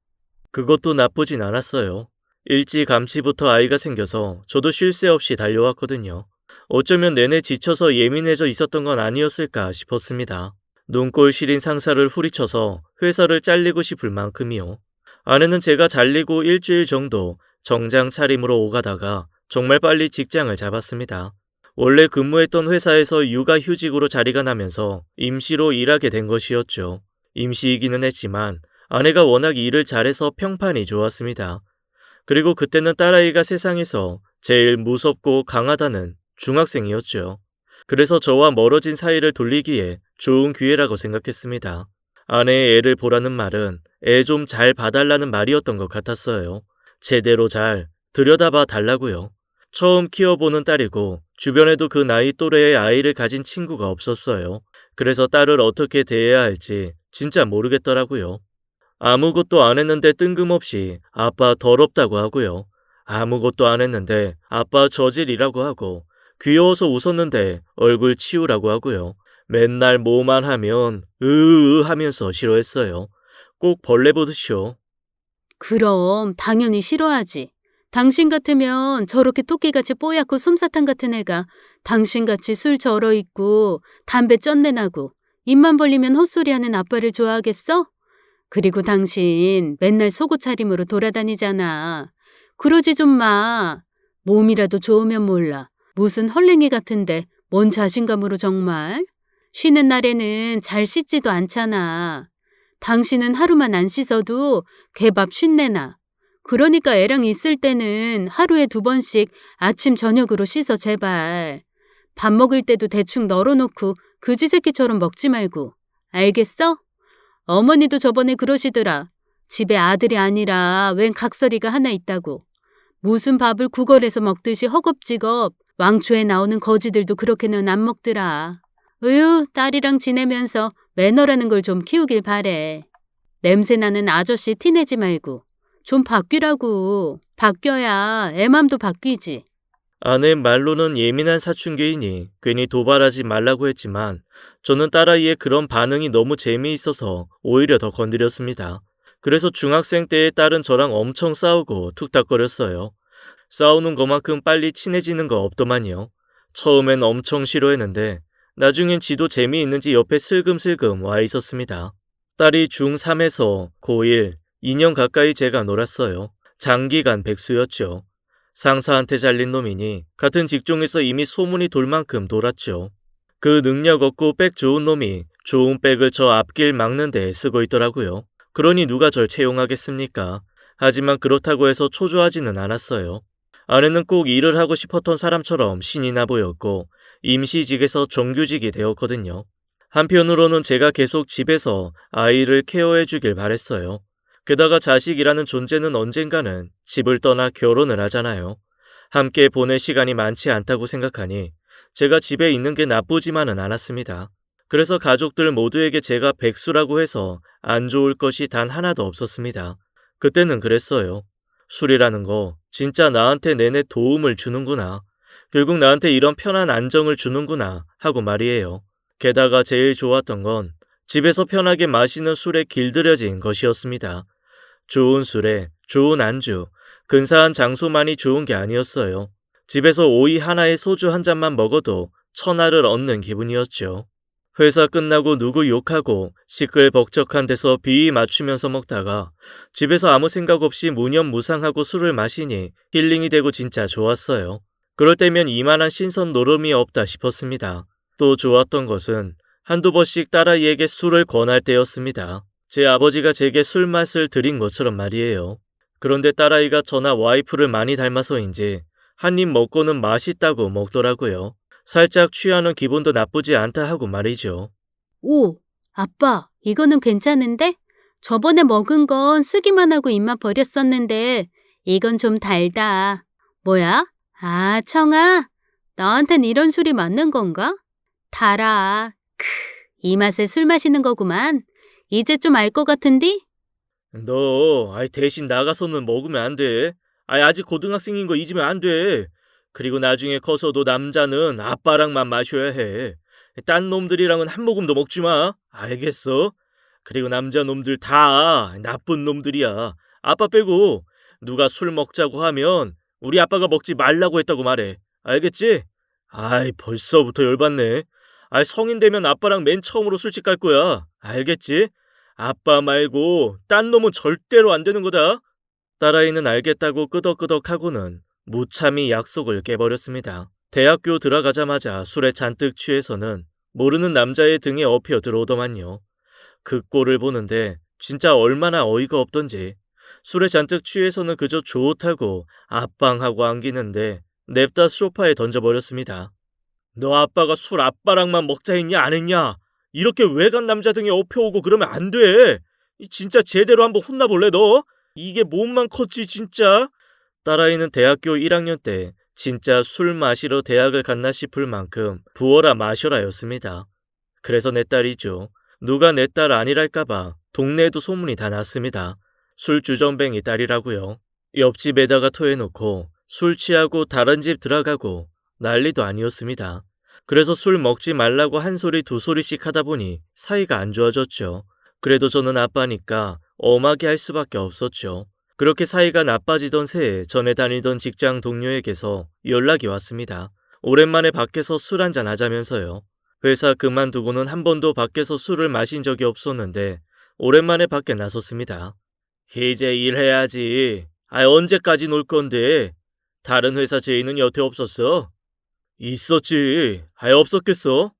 그것도 나쁘진 않았어요. 일찌감치부터 아이가 생겨서 저도 쉴 새 없이 달려왔거든요. 어쩌면 내내 지쳐서 예민해져 있었던 건 아니었을까 싶었습니다. 눈꼴 시린 상사를 후리쳐서 회사를 잘리고 싶을 만큼이요. 아내는 제가 잘리고 일주일 정도 정장 차림으로 오가다가 정말 빨리 직장을 잡았습니다. 원래 근무했던 회사에서 육아휴직으로 자리가 나면서 임시로 일하게 된 것이었죠. 임시이기는 했지만 아내가 워낙 일을 잘해서 평판이 좋았습니다. 그리고 그때는 딸아이가 세상에서 제일 무섭고 강하다는 중학생이었죠. 그래서 저와 멀어진 사이를 돌리기에 좋은 기회라고 생각했습니다. 아내의 애를 보라는 말은 애 좀 잘 봐달라는 말이었던 것 같았어요. 제대로 잘 들여다봐 달라고요. 처음 키워보는 딸이고 주변에도 그 나이 또래의 아이를 가진 친구가 없었어요. 그래서 딸을 어떻게 대해야 할지 진짜 모르겠더라고요. 아무것도 안 했는데 뜬금없이 아빠 더럽다고 하고요. 아무것도 안 했는데 아빠 저질이라고 하고 귀여워서 웃었는데 얼굴 치우라고 하고요. 맨날 뭐만 하면 으으 하면서 싫어했어요. 꼭 벌레 보듯이요. 그럼 당연히 싫어하지. 당신 같으면 저렇게 토끼같이 뽀얗고 솜사탕 같은 애가 당신같이 술 절어있고 담배 쩐내나고 입만 벌리면 헛소리하는 아빠를 좋아하겠어? 그리고 당신 맨날 속옷 차림으로 돌아다니잖아. 그러지 좀 마. 몸이라도 좋으면 몰라. 무슨 헐랭이 같은데 뭔 자신감으로 정말? 쉬는 날에는 잘 씻지도 않잖아. 당신은 하루만 안 씻어도 개밥 쉰내나. 그러니까 애랑 있을 때는 하루에 2번씩 아침 저녁으로 씻어 제발. 밥 먹을 때도 대충 널어놓고 그지 새끼처럼 먹지 말고. 알겠어? 어머니도 저번에 그러시더라. 집에 아들이 아니라 웬 각설이가 하나 있다고. 무슨 밥을 구걸해서 먹듯이 허겁지겁 왕초에 나오는 거지들도 그렇게는 안 먹더라. 으유, 딸이랑 지내면서 매너라는 걸 좀 키우길 바래. 냄새나는 아저씨 티내지 말고. 좀 바뀌라고. 바뀌어야 애 맘도 바뀌지. 아내 말로는 예민한 사춘기이니 괜히 도발하지 말라고 했지만 저는 딸아이의 그런 반응이 너무 재미있어서 오히려 더 건드렸습니다. 그래서 중학생 때의 딸은 저랑 엄청 싸우고 툭탁거렸어요. 싸우는 것만큼 빨리 친해지는 거 없더만요. 처음엔 엄청 싫어했는데 나중엔 지도 재미있는지 옆에 슬금슬금 와 있었습니다. 딸이 중3에서 고1, 2년 가까이 제가 놀았어요. 장기간 백수였죠. 상사한테 잘린 놈이니 같은 직종에서 이미 소문이 돌 만큼 돌았죠. 그 능력 없고 백 좋은 놈이 좋은 백을 저 앞길 막는 데 쓰고 있더라고요. 그러니 누가 절 채용하겠습니까? 하지만 그렇다고 해서 초조하지는 않았어요. 아내는 꼭 일을 하고 싶었던 사람처럼 신이 나 보였고 임시직에서 정규직이 되었거든요. 한편으로는 제가 계속 집에서 아이를 케어해 주길 바랬어요. 게다가 자식이라는 존재는 언젠가는 집을 떠나 결혼을 하잖아요. 함께 보낼 시간이 많지 않다고 생각하니 제가 집에 있는 게 나쁘지만은 않았습니다. 그래서 가족들 모두에게 제가 백수라고 해서 안 좋을 것이 단 하나도 없었습니다. 그때는 그랬어요. 술이라는 거 진짜 나한테 내내 도움을 주는구나. 결국 나한테 이런 편한 안정을 주는구나 하고 말이에요. 게다가 제일 좋았던 건 집에서 편하게 마시는 술에 길들여진 것이었습니다. 좋은 술에 좋은 안주, 근사한 장소만이 좋은 게 아니었어요. 집에서 오이 하나에 소주 한 잔만 먹어도 천하를 얻는 기분이었죠. 회사 끝나고 누구 욕하고 시끌벅적한 데서 비위 맞추면서 먹다가 집에서 아무 생각 없이 무념무상하고 술을 마시니 힐링이 되고 진짜 좋았어요. 그럴 때면 이만한 신선 노름이 없다 싶었습니다. 또 좋았던 것은 한두 번씩 딸아이에게 술을 권할 때였습니다. 제 아버지가 제게 술 맛을 들인 것처럼 말이에요. 그런데 딸아이가 저나 와이프를 많이 닮아서인지 한 입 먹고는 맛있다고 먹더라고요. 살짝 취하는 기분도 나쁘지 않다 하고 말이죠. 오, 아빠, 이거는 괜찮은데? 저번에 먹은 건 쓰기만 하고 입맛 버렸었는데 이건 좀 달다. 뭐야? 아, 청아, 너한텐 이런 술이 맞는 건가? 달아. 이 맛에 술 마시는 거구만. 이제 좀 알 것 같은디? 너 대신 나가서는 먹으면 안 돼. 아직 고등학생인 거 잊으면 안 돼. 그리고 나중에 커서도 남자는 아빠랑만 마셔야 해. 딴 놈들이랑은 한 모금도 먹지 마. 알겠어? 그리고 남자 놈들 다 나쁜 놈들이야. 아빠 빼고 누가 술 먹자고 하면 우리 아빠가 먹지 말라고 했다고 말해. 알겠지? 벌써부터 열받네. 성인 되면 아빠랑 맨 처음으로 술집 갈 거야. 알겠지? 아빠 말고 딴 놈은 절대로 안 되는 거다. 딸아이는 알겠다고 끄덕끄덕하고는 무참히 약속을 깨버렸습니다. 대학교 들어가자마자 술에 잔뜩 취해서는 모르는 남자의 등에 업혀 들어오더만요. 그 꼴을 보는데 진짜 얼마나 어이가 없던지. 술에 잔뜩 취해서는 그저 좋다고 압방하고 안기는데 냅다 소파에 던져버렸습니다. 너 아빠가 술 아빠랑만 먹자 했냐 안 했냐? 이렇게 외간 남자 등에 업혀오고 그러면 안 돼. 진짜 제대로 한번 혼나볼래 너? 이게 몸만 컸지 진짜. 딸아이는 대학교 1학년 때 진짜 술 마시러 대학을 갔나 싶을 만큼 부어라 마셔라였습니다. 그래서 내 딸이죠. 누가 내 딸 아니랄까봐 동네에도 소문이 다 났습니다. 술 주정뱅이 딸이라고요. 옆집에다가 토해놓고 술 취하고 다른 집 들어가고 난리도 아니었습니다. 그래서 술 먹지 말라고 한 소리 두 소리씩 하다 보니 사이가 안 좋아졌죠. 그래도 저는 아빠니까 엄하게 할 수밖에 없었죠. 그렇게 사이가 나빠지던 새에 전에 다니던 직장 동료에게서 연락이 왔습니다. 오랜만에 밖에서 술 한잔 하자면서요. 회사 그만두고는 한 번도 밖에서 술을 마신 적이 없었는데 오랜만에 밖에 나섰습니다. 이제 일해야지. 언제까지 놀 건데? 다른 회사 제의는 여태 없었어? 있었지. 없었겠어?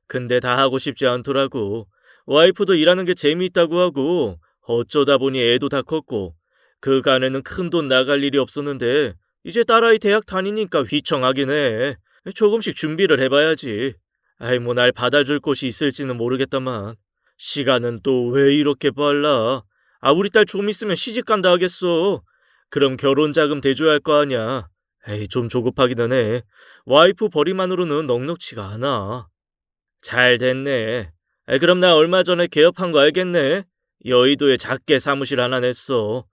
근데 다 하고 싶지 않더라고. 와이프도 일하는 게 재미있다고 하고 어쩌다 보니 애도 다 컸고 그간에는 큰돈 나갈 일이 없었는데 이제 딸아이 대학 다니니까 휘청하긴 해. 조금씩 준비를 해봐야지. 뭐 날 받아줄 곳이 있을지는 모르겠다만 시간은 또 왜 이렇게 빨라. 우리 딸 좀 있으면 시집 간다 하겠어. 그럼 결혼 자금 대줘야 할 거 아냐. 좀 조급하기는 해. 와이프 벌이만으로는 넉넉치가 않아. 잘 됐네. 그럼 나 얼마 전에 개업한 거 알겠네. 여의도에 작게 사무실 하나 냈어.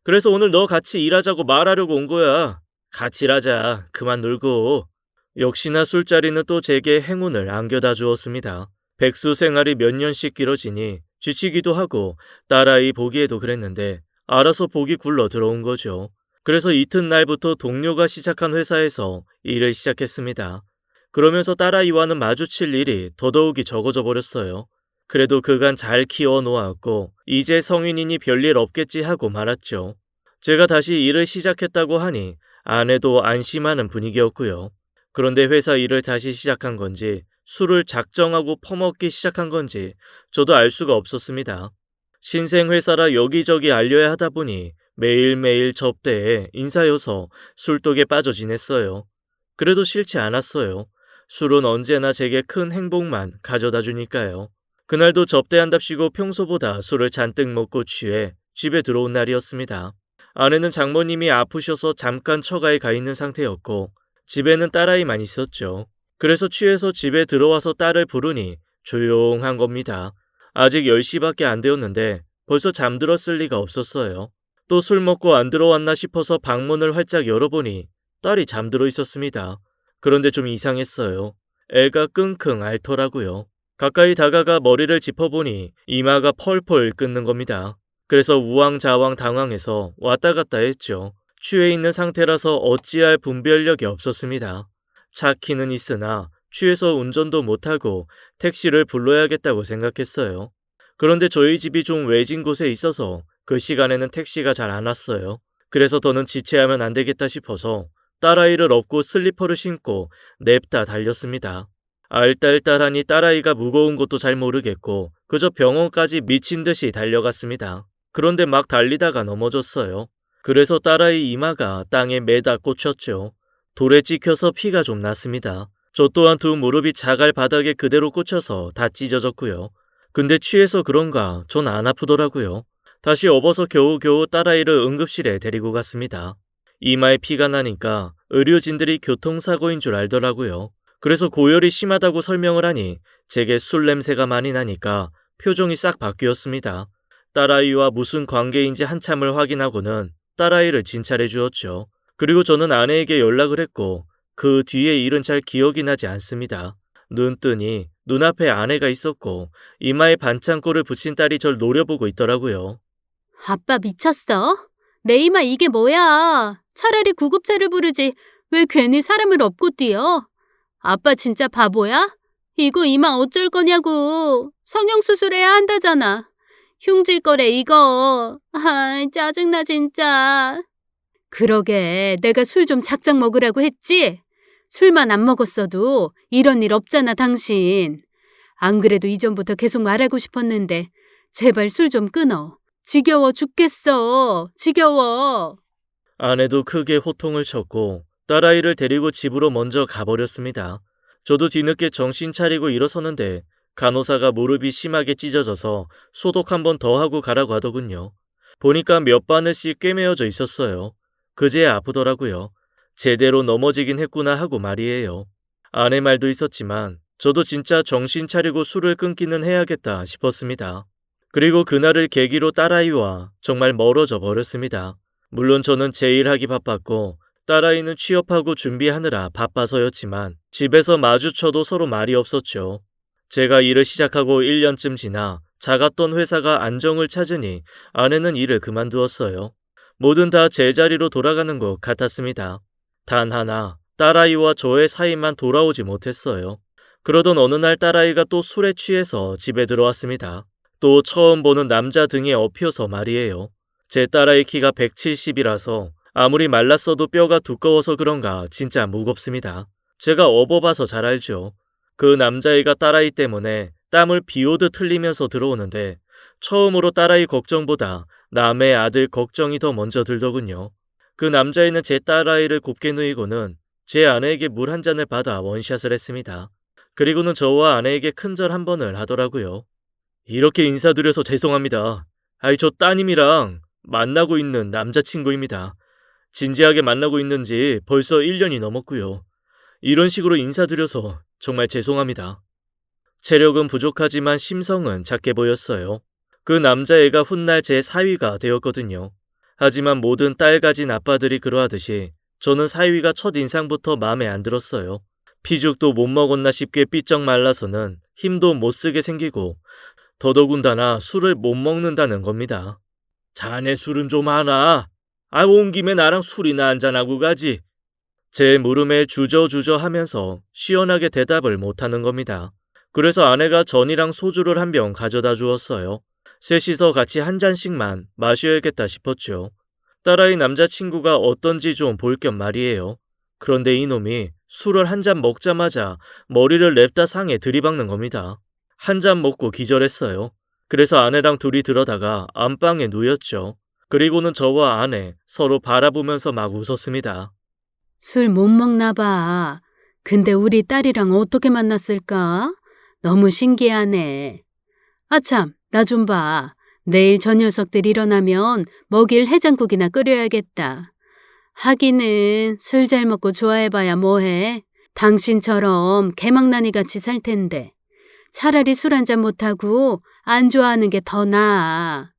그래서 오늘 너 같이 일하자고 말하려고 온 거야. 같이 일하자. 그만 놀고. 역시나 술자리는 또 제게 행운을 안겨다 주었습니다. 백수 생활이 몇 년씩 길어지니 지치기도 하고 딸아이 보기에도 그랬는데 알아서 복이 굴러 들어온 거죠. 그래서 이튿날부터 동료가 시작한 회사에서 일을 시작했습니다. 그러면서 딸아이와는 마주칠 일이 더더욱이 적어져 버렸어요. 그래도 그간 잘 키워 놓았고 이제 성인이니 별일 없겠지 하고 말았죠. 제가 다시 일을 시작했다고 하니 아내도 안심하는 분위기였고요. 그런데 회사 일을 다시 시작한 건지 술을 작정하고 퍼먹기 시작한 건지 저도 알 수가 없었습니다. 신생 회사라 여기저기 알려야 하다 보니 매일매일 접대에 인사여서 술독에 빠져 지냈어요. 그래도 싫지 않았어요. 술은 언제나 제게 큰 행복만 가져다 주니까요. 그날도 접대한답시고 평소보다 술을 잔뜩 먹고 취해 집에 들어온 날이었습니다. 아내는 장모님이 아프셔서 잠깐 처가에 가 있는 상태였고 집에는 딸아이만 있었죠. 그래서 취해서 집에 들어와서 딸을 부르니 조용한 겁니다. 아직 10시밖에 안 되었는데 벌써 잠들었을 리가 없었어요. 또 술 먹고 안 들어왔나 싶어서 방문을 활짝 열어보니 딸이 잠들어 있었습니다. 그런데 좀 이상했어요. 애가 끙끙 앓더라고요. 가까이 다가가 머리를 짚어보니 이마가 펄펄 끓는 겁니다. 그래서 우왕좌왕 당황해서 왔다 갔다 했죠. 취해 있는 상태라서 어찌할 분별력이 없었습니다. 차 키는 있으나 취해서 운전도 못하고 택시를 불러야겠다고 생각했어요. 그런데 저희 집이 좀 외진 곳에 있어서 그 시간에는 택시가 잘 안 왔어요. 그래서 더는 지체하면 안 되겠다 싶어서 딸아이를 업고 슬리퍼를 신고 냅다 달렸습니다. 알딸딸하니 딸아이가 무거운 것도 잘 모르겠고 그저 병원까지 미친 듯이 달려갔습니다. 그런데 막 달리다가 넘어졌어요. 그래서 딸아이 이마가 땅에 매다 꽂혔죠. 돌에 찍혀서 피가 좀 났습니다. 저 또한 두 무릎이 자갈 바닥에 그대로 꽂혀서 다 찢어졌고요. 근데 취해서 그런가 전 안 아프더라고요. 다시 업어서 겨우겨우 딸아이를 응급실에 데리고 갔습니다. 이마에 피가 나니까 의료진들이 교통사고인 줄 알더라고요. 그래서 고열이 심하다고 설명을 하니 제게 술 냄새가 많이 나니까 표정이 싹 바뀌었습니다. 딸아이와 무슨 관계인지 한참을 확인하고는 딸아이를 진찰해 주었죠. 그리고 저는 아내에게 연락을 했고 그 뒤의 일은 잘 기억이 나지 않습니다. 눈 뜨니 눈앞에 아내가 있었고 이마에 반창고를 붙인 딸이 절 노려보고 있더라고요. 아빠 미쳤어? 내 이마 이게 뭐야? 차라리 구급차를 부르지. 왜 괜히 사람을 업고 뛰어? 아빠 진짜 바보야? 이거 이마 어쩔 거냐고. 성형수술해야 한다잖아. 흉질 거래 이거. 아, 짜증나 진짜. 그러게 내가 술 좀 작작 먹으라고 했지? 술만 안 먹었어도 이런 일 없잖아 당신. 안 그래도 이전부터 계속 말하고 싶었는데 제발 술 좀 끊어. 지겨워 죽겠어. 지겨워. 아내도 크게 호통을 쳤고 딸아이를 데리고 집으로 먼저 가버렸습니다. 저도 뒤늦게 정신 차리고 일어서는데 간호사가 무릎이 심하게 찢어져서 소독 한 번 더 하고 가라고 하더군요. 보니까 몇 바늘씩 꿰매어져 있었어요. 그제야 아프더라고요. 제대로 넘어지긴 했구나 하고 말이에요. 아내 말도 있었지만 저도 진짜 정신 차리고 술을 끊기는 해야겠다 싶었습니다. 그리고 그날을 계기로 딸아이와 정말 멀어져 버렸습니다. 물론 저는 제 일하기 바빴고 딸아이는 취업하고 준비하느라 바빠서였지만 집에서 마주쳐도 서로 말이 없었죠. 제가 일을 시작하고 1년쯤 지나 작았던 회사가 안정을 찾으니 아내는 일을 그만두었어요. 뭐든 다 제자리로 돌아가는 것 같았습니다. 단 하나 딸아이와 저의 사이만 돌아오지 못했어요. 그러던 어느 날 딸아이가 또 술에 취해서 집에 들어왔습니다. 또 처음 보는 남자 등에 업혀서 말이에요. 제 딸아이 키가 170이라서 아무리 말랐어도 뼈가 두꺼워서 그런가 진짜 무겁습니다. 제가 업어봐서 잘 알죠. 그 남자애가 딸아이 때문에 땀을 비오듯 흘리면서 들어오는데 처음으로 딸아이 걱정보다 남의 아들 걱정이 더 먼저 들더군요. 그 남자애는 제 딸아이를 곱게 누이고는 제 아내에게 물 한 잔을 받아 원샷을 했습니다. 그리고는 저와 아내에게 큰절 한 번을 하더라고요. 이렇게 인사드려서 죄송합니다. 저 따님이랑 만나고 있는 남자친구입니다. 진지하게 만나고 있는지 벌써 1년이 넘었고요. 이런 식으로 인사드려서 정말 죄송합니다. 체력은 부족하지만 심성은 작게 보였어요. 그 남자애가 훗날 제 사위가 되었거든요. 하지만 모든 딸 가진 아빠들이 그러하듯이 저는 사위가 첫인상부터 마음에 안 들었어요. 피죽도 못 먹었나 싶게 삐쩍 말라서는 힘도 못 쓰게 생기고 더더군다나 술을 못 먹는다는 겁니다. 자네 술은 좀 하나? 온 김에 나랑 술이나 한잔하고 가지. 제 물음에 주저주저 하면서 시원하게 대답을 못하는 겁니다. 그래서 아내가 전이랑 소주를 한 병 가져다 주었어요. 셋이서 같이 한 잔씩만 마셔야겠다 싶었죠. 딸아이 남자친구가 어떤지 좀 볼 겸 말이에요. 그런데 이놈이 술을 한 잔 먹자마자 머리를 냅다 상에 들이박는 겁니다. 한 잔 먹고 기절했어요. 그래서 아내랑 둘이 들어다가 안방에 누였죠. 그리고는 저와 아내 서로 바라보면서 막 웃었습니다. 술 못 먹나 봐. 근데 우리 딸이랑 어떻게 만났을까? 너무 신기하네. 아참, 나 좀 봐. 내일 저 녀석들 일어나면 먹일 해장국이나 끓여야겠다. 하기는 술 잘 먹고 좋아해봐야 뭐해. 당신처럼 개망나니 같이 살 텐데. 차라리 술 한 잔 못하고 안 좋아하는 게 더 나아.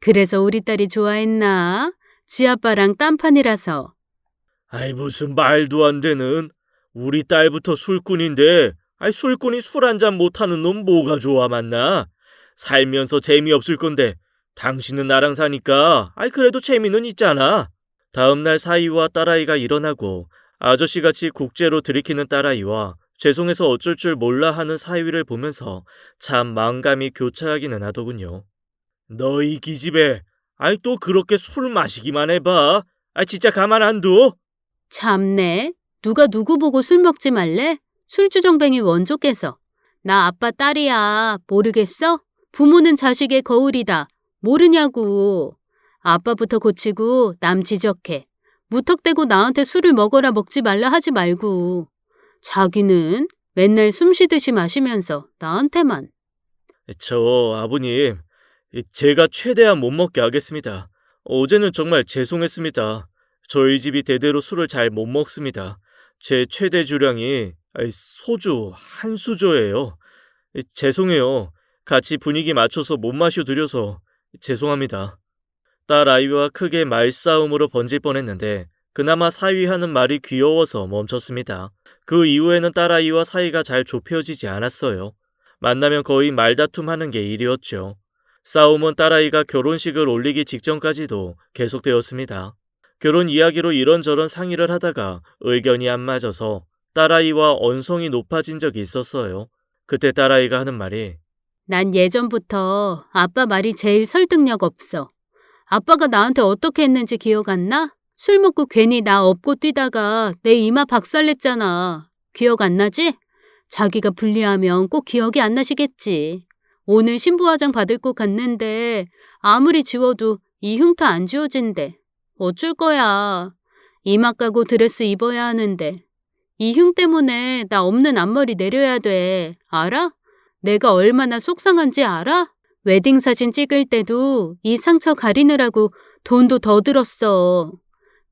그래서 우리 딸이 좋아했나? 지 아빠랑 딴판이라서. 아이 무슨 말도 안 되는. 우리 딸부터 술꾼인데 술꾼이 술 한 잔 못하는 놈 뭐가 좋아 맞나? 살면서 재미없을 건데 당신은 나랑 사니까 그래도 재미는 있잖아. 다음날 사위와 딸아이가 일어나고 아저씨같이 국제로 들이키는 딸아이와 죄송해서 어쩔 줄 몰라 하는 사위를 보면서 참 마음감이 교차하기는 하더군요. 너희 기집애, 또 그렇게 술 마시기만 해봐. 진짜 가만 안 둬? 참네. 누가 누구 보고 술 먹지 말래? 술주정뱅이 원조께서. 나 아빠 딸이야. 모르겠어? 부모는 자식의 거울이다. 모르냐고. 아빠부터 고치고 남 지적해. 무턱대고 나한테 술을 먹어라 먹지 말라 하지 말고. 자기는 맨날 숨 쉬듯이 마시면서 나한테만. 저 아버님, 제가 최대한 못 먹게 하겠습니다. 어제는 정말 죄송했습니다. 저희 집이 대대로 술을 잘 못 먹습니다. 제 최대 주량이 소주 한 수저예요. 죄송해요. 같이 분위기 맞춰서 못 마셔드려서 죄송합니다. 딸 아이와 크게 말싸움으로 번질 뻔했는데 그나마 사위하는 말이 귀여워서 멈췄습니다. 그 이후에는 딸 아이와 사이가 잘 좁혀지지 않았어요. 만나면 거의 말다툼하는 게 일이었죠. 싸움은 딸아이가 결혼식을 올리기 직전까지도 계속되었습니다. 결혼 이야기로 이런저런 상의를 하다가 의견이 안 맞아서 딸아이와 언성이 높아진 적이 있었어요. 그때 딸아이가 하는 말이 난 예전부터 아빠 말이 제일 설득력 없어. 아빠가 나한테 어떻게 했는지 기억 안 나? 술 먹고 괜히 나 업고 뛰다가 내 이마 박살냈잖아. 기억 안 나지? 자기가 불리하면 꼭 기억이 안 나시겠지. 오늘 신부화장 받을 곳 갔는데 아무리 지워도 이 흉터 안 지워진대. 어쩔 거야. 이마 까고 드레스 입어야 하는데. 이 흉 때문에 나 없는 앞머리 내려야 돼. 알아? 내가 얼마나 속상한지 알아? 웨딩 사진 찍을 때도 이 상처 가리느라고 돈도 더 들었어.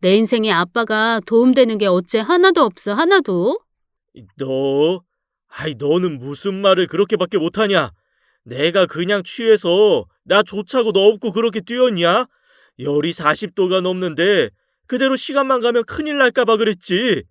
내 인생에 아빠가 도움되는 게 어째 하나도 없어, 하나도. 너는 무슨 말을 그렇게밖에 못하냐? 내가 그냥 취해서 나 좋자고 너 없고 그렇게 뛰었냐? 열이 40도가 넘는데 그대로 시간만 가면 큰일 날까봐 그랬지.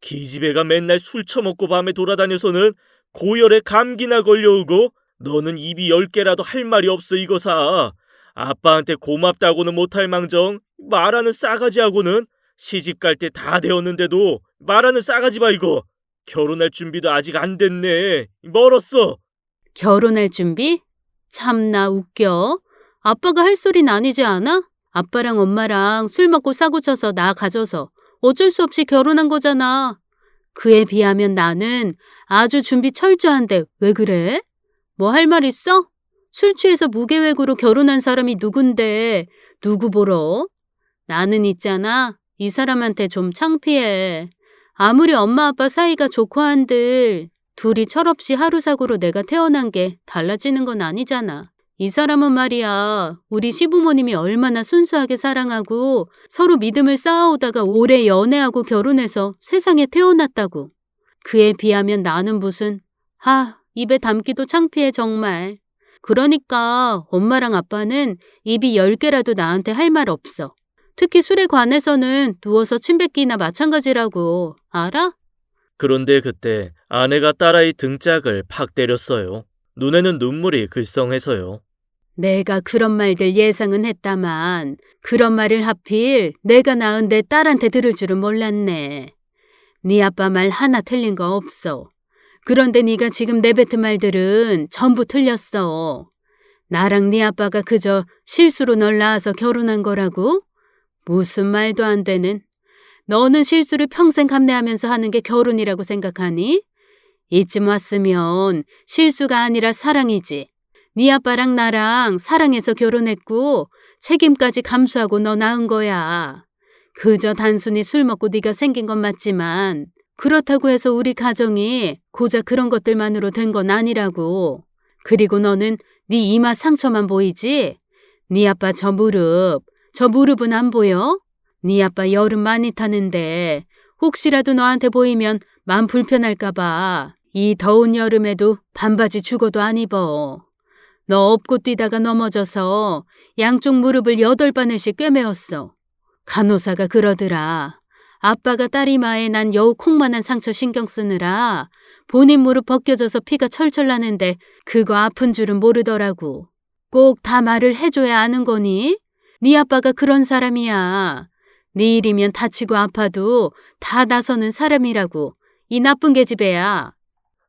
기집애가 맨날 술 처먹고 밤에 돌아다녀서는 고열에 감기나 걸려오고 너는 입이 10개라도 할 말이 없어 이거사. 아빠한테 고맙다고는 못할 망정 말하는 싸가지하고는 시집 갈 때 다 되었는데도 말하는 싸가지 봐 이거. 결혼할 준비도 아직 안 됐네. 멀었어. 결혼할 준비? 참나 웃겨. 아빠가 할 소린 아니지 않아? 아빠랑 엄마랑 술 먹고 사고 쳐서 나 가져서 어쩔 수 없이 결혼한 거잖아. 그에 비하면 나는 아주 준비 철저한데 왜 그래? 뭐 할 말 있어? 술 취해서 무계획으로 결혼한 사람이 누군데 누구 보러? 나는 있잖아. 이 사람한테 좀 창피해. 아무리 엄마 아빠 사이가 좋고 한들 둘이 철없이 하루 사고로 내가 태어난 게 달라지는 건 아니잖아. 이 사람은 말이야. 우리 시부모님이 얼마나 순수하게 사랑하고 서로 믿음을 쌓아오다가 오래 연애하고 결혼해서 세상에 태어났다고. 그에 비하면 나는 무슨 입에 담기도 창피해 정말. 그러니까 엄마랑 아빠는 입이 10개라도 나한테 할 말 없어. 특히 술에 관해서는 누워서 침 뱉기나 마찬가지라고. 알아? 그런데 그때 아내가 딸아이 등짝을 팍 때렸어요. 눈에는 눈물이 글썽해서요. 내가 그런 말들 예상은 했다만 그런 말을 하필 내가 낳은 내 딸한테 들을 줄은 몰랐네. 네 아빠 말 하나 틀린 거 없어. 그런데 네가 지금 내뱉은 말들은 전부 틀렸어. 나랑 네 아빠가 그저 실수로 널 낳아서 결혼한 거라고? 무슨 말도 안 되는. 너는 실수를 평생 감내하면서 하는 게 결혼이라고 생각하니? 이쯤 왔으면 실수가 아니라 사랑이지. 네 아빠랑 나랑 사랑해서 결혼했고 책임까지 감수하고 너 낳은 거야. 그저 단순히 술 먹고 네가 생긴 건 맞지만 그렇다고 해서 우리 가정이 고작 그런 것들만으로 된 건 아니라고. 그리고 너는 네 이마 상처만 보이지? 네 아빠 저 무릎은 안 보여? 네 아빠 여름 많이 타는데 혹시라도 너한테 보이면 마음 불편할까 봐 이 더운 여름에도 반바지 죽어도 안 입어. 너 업고 뛰다가 넘어져서 양쪽 무릎을 8바늘씩 꿰매었어. 간호사가 그러더라. 아빠가 딸 이마에 난 여우 콩만한 상처 신경 쓰느라 본인 무릎 벗겨져서 피가 철철 나는데 그거 아픈 줄은 모르더라고. 꼭 다 말을 해줘야 아는 거니? 네 아빠가 그런 사람이야. 네 일이면 다치고 아파도 다 나서는 사람이라고. 이 나쁜 계집애야.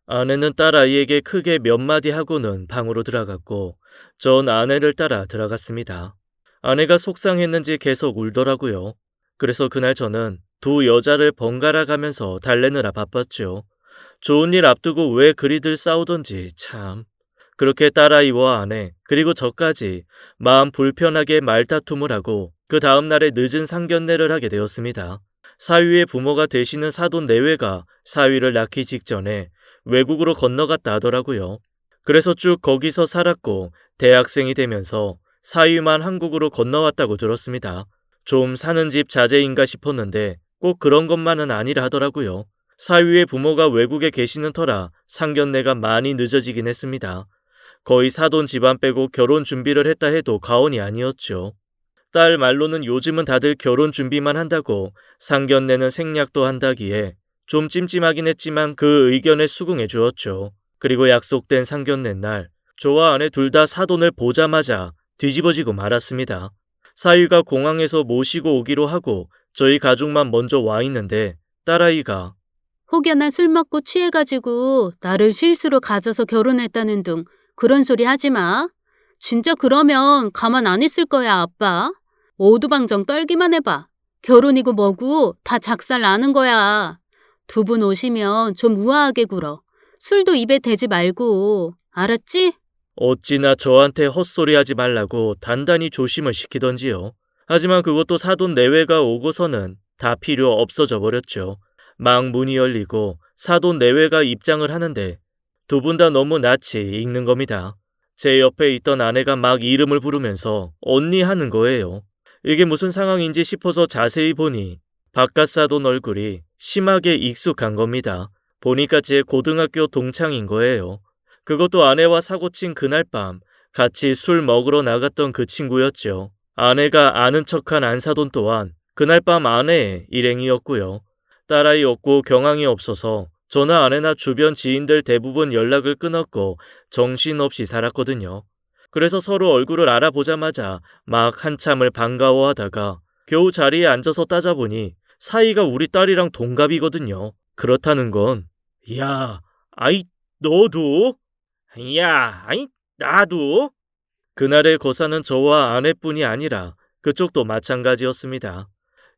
아내는 딸아이에게 크게 몇 마디 하고는 방으로 들어갔고 전 아내를 따라 들어갔습니다. 아내가 속상했는지 계속 울더라고요. 그래서 그날 저는 두 여자를 번갈아 가면서 달래느라 바빴죠. 좋은 일 앞두고 왜 그리들 싸우던지 참. 그렇게 딸아이와 아내 그리고 저까지 마음 불편하게 말다툼을 하고 그 다음 날에 늦은 상견례를 하게 되었습니다. 사위의 부모가 되시는 사돈 내외가 사위를 낳기 직전에 외국으로 건너갔다 하더라고요. 그래서 쭉 거기서 살았고 대학생이 되면서 사위만 한국으로 건너왔다고 들었습니다. 좀 사는 집 자제인가 싶었는데 꼭 그런 것만은 아니라 하더라고요. 사위의 부모가 외국에 계시는 터라 상견례가 많이 늦어지긴 했습니다. 거의 사돈 집안 빼고 결혼 준비를 했다 해도 과언이 아니었죠. 딸 말로는 요즘은 다들 결혼 준비만 한다고 상견례는 생략도 한다기에 좀 찜찜하긴 했지만 그 의견에 수긍해 주었죠. 그리고 약속된 상견례 날 저와 아내 둘 다 사돈을 보자마자 뒤집어지고 말았습니다. 사위가 공항에서 모시고 오기로 하고 저희 가족만 먼저 와 있는데 딸아이가 혹여나 술 먹고 취해가지고 나를 실수로 가져서 결혼했다는 등 그런 소리 하지 마. 진짜 그러면 가만 안 있을 거야, 아빠. 오두방정 떨기만 해봐. 결혼이고 뭐고 다 작살 나는 거야. 두 분 오시면 좀 우아하게 굴어. 술도 입에 대지 말고. 알았지? 어찌나 저한테 헛소리하지 말라고 단단히 조심을 시키던지요. 하지만 그것도 사돈 내외가 오고서는 다 필요 없어져 버렸죠. 막 문이 열리고 사돈 내외가 입장을 하는데 두 분 다 너무 낯이 익는 겁니다. 제 옆에 있던 아내가 막 이름을 부르면서 언니 하는 거예요. 이게 무슨 상황인지 싶어서 자세히 보니 바깥 사돈 얼굴이 심하게 익숙한 겁니다. 보니까 제 고등학교 동창인 거예요. 그것도 아내와 사고친 그날 밤 같이 술 먹으러 나갔던 그 친구였죠. 아내가 아는 척한 안사돈 또한 그날 밤 아내의 일행이었고요. 딸아이 없고 경황이 없어서 저나 아내나 주변 지인들 대부분 연락을 끊었고 정신없이 살았거든요. 그래서 서로 얼굴을 알아보자마자 막 한참을 반가워하다가 겨우 자리에 앉아서 따져보니 사이가 우리 딸이랑 동갑이거든요. 그렇다는 건 야, 아이 너도? 야, 아이 나도? 그날의 거사는 저와 아내뿐이 아니라 그쪽도 마찬가지였습니다.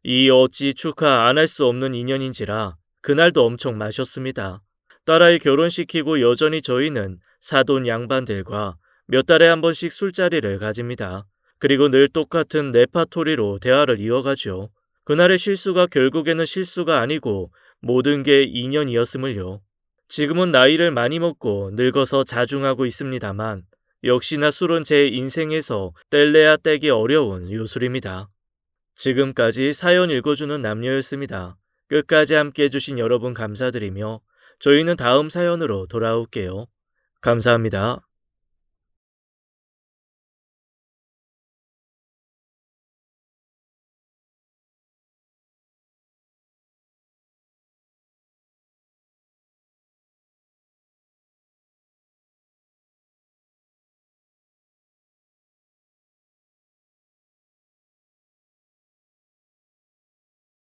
이 어찌 축하 안 할 수 없는 인연인지라 그날도 엄청 마셨습니다. 딸아이 결혼시키고 여전히 저희는 사돈 양반들과 몇 달에 한 번씩 술자리를 가집니다. 그리고 늘 똑같은 레파토리로 대화를 이어가죠. 그날의 실수가 결국에는 실수가 아니고 모든 게 인연이었음을요. 지금은 나이를 많이 먹고 늙어서 자중하고 있습니다만 역시나 술은 제 인생에서 뗄래야 떼기 어려운 요술입니다. 지금까지 사연 읽어주는 남녀였습니다. 끝까지 함께 해주신 여러분 감사드리며 저희는 다음 사연으로 돌아올게요. 감사합니다.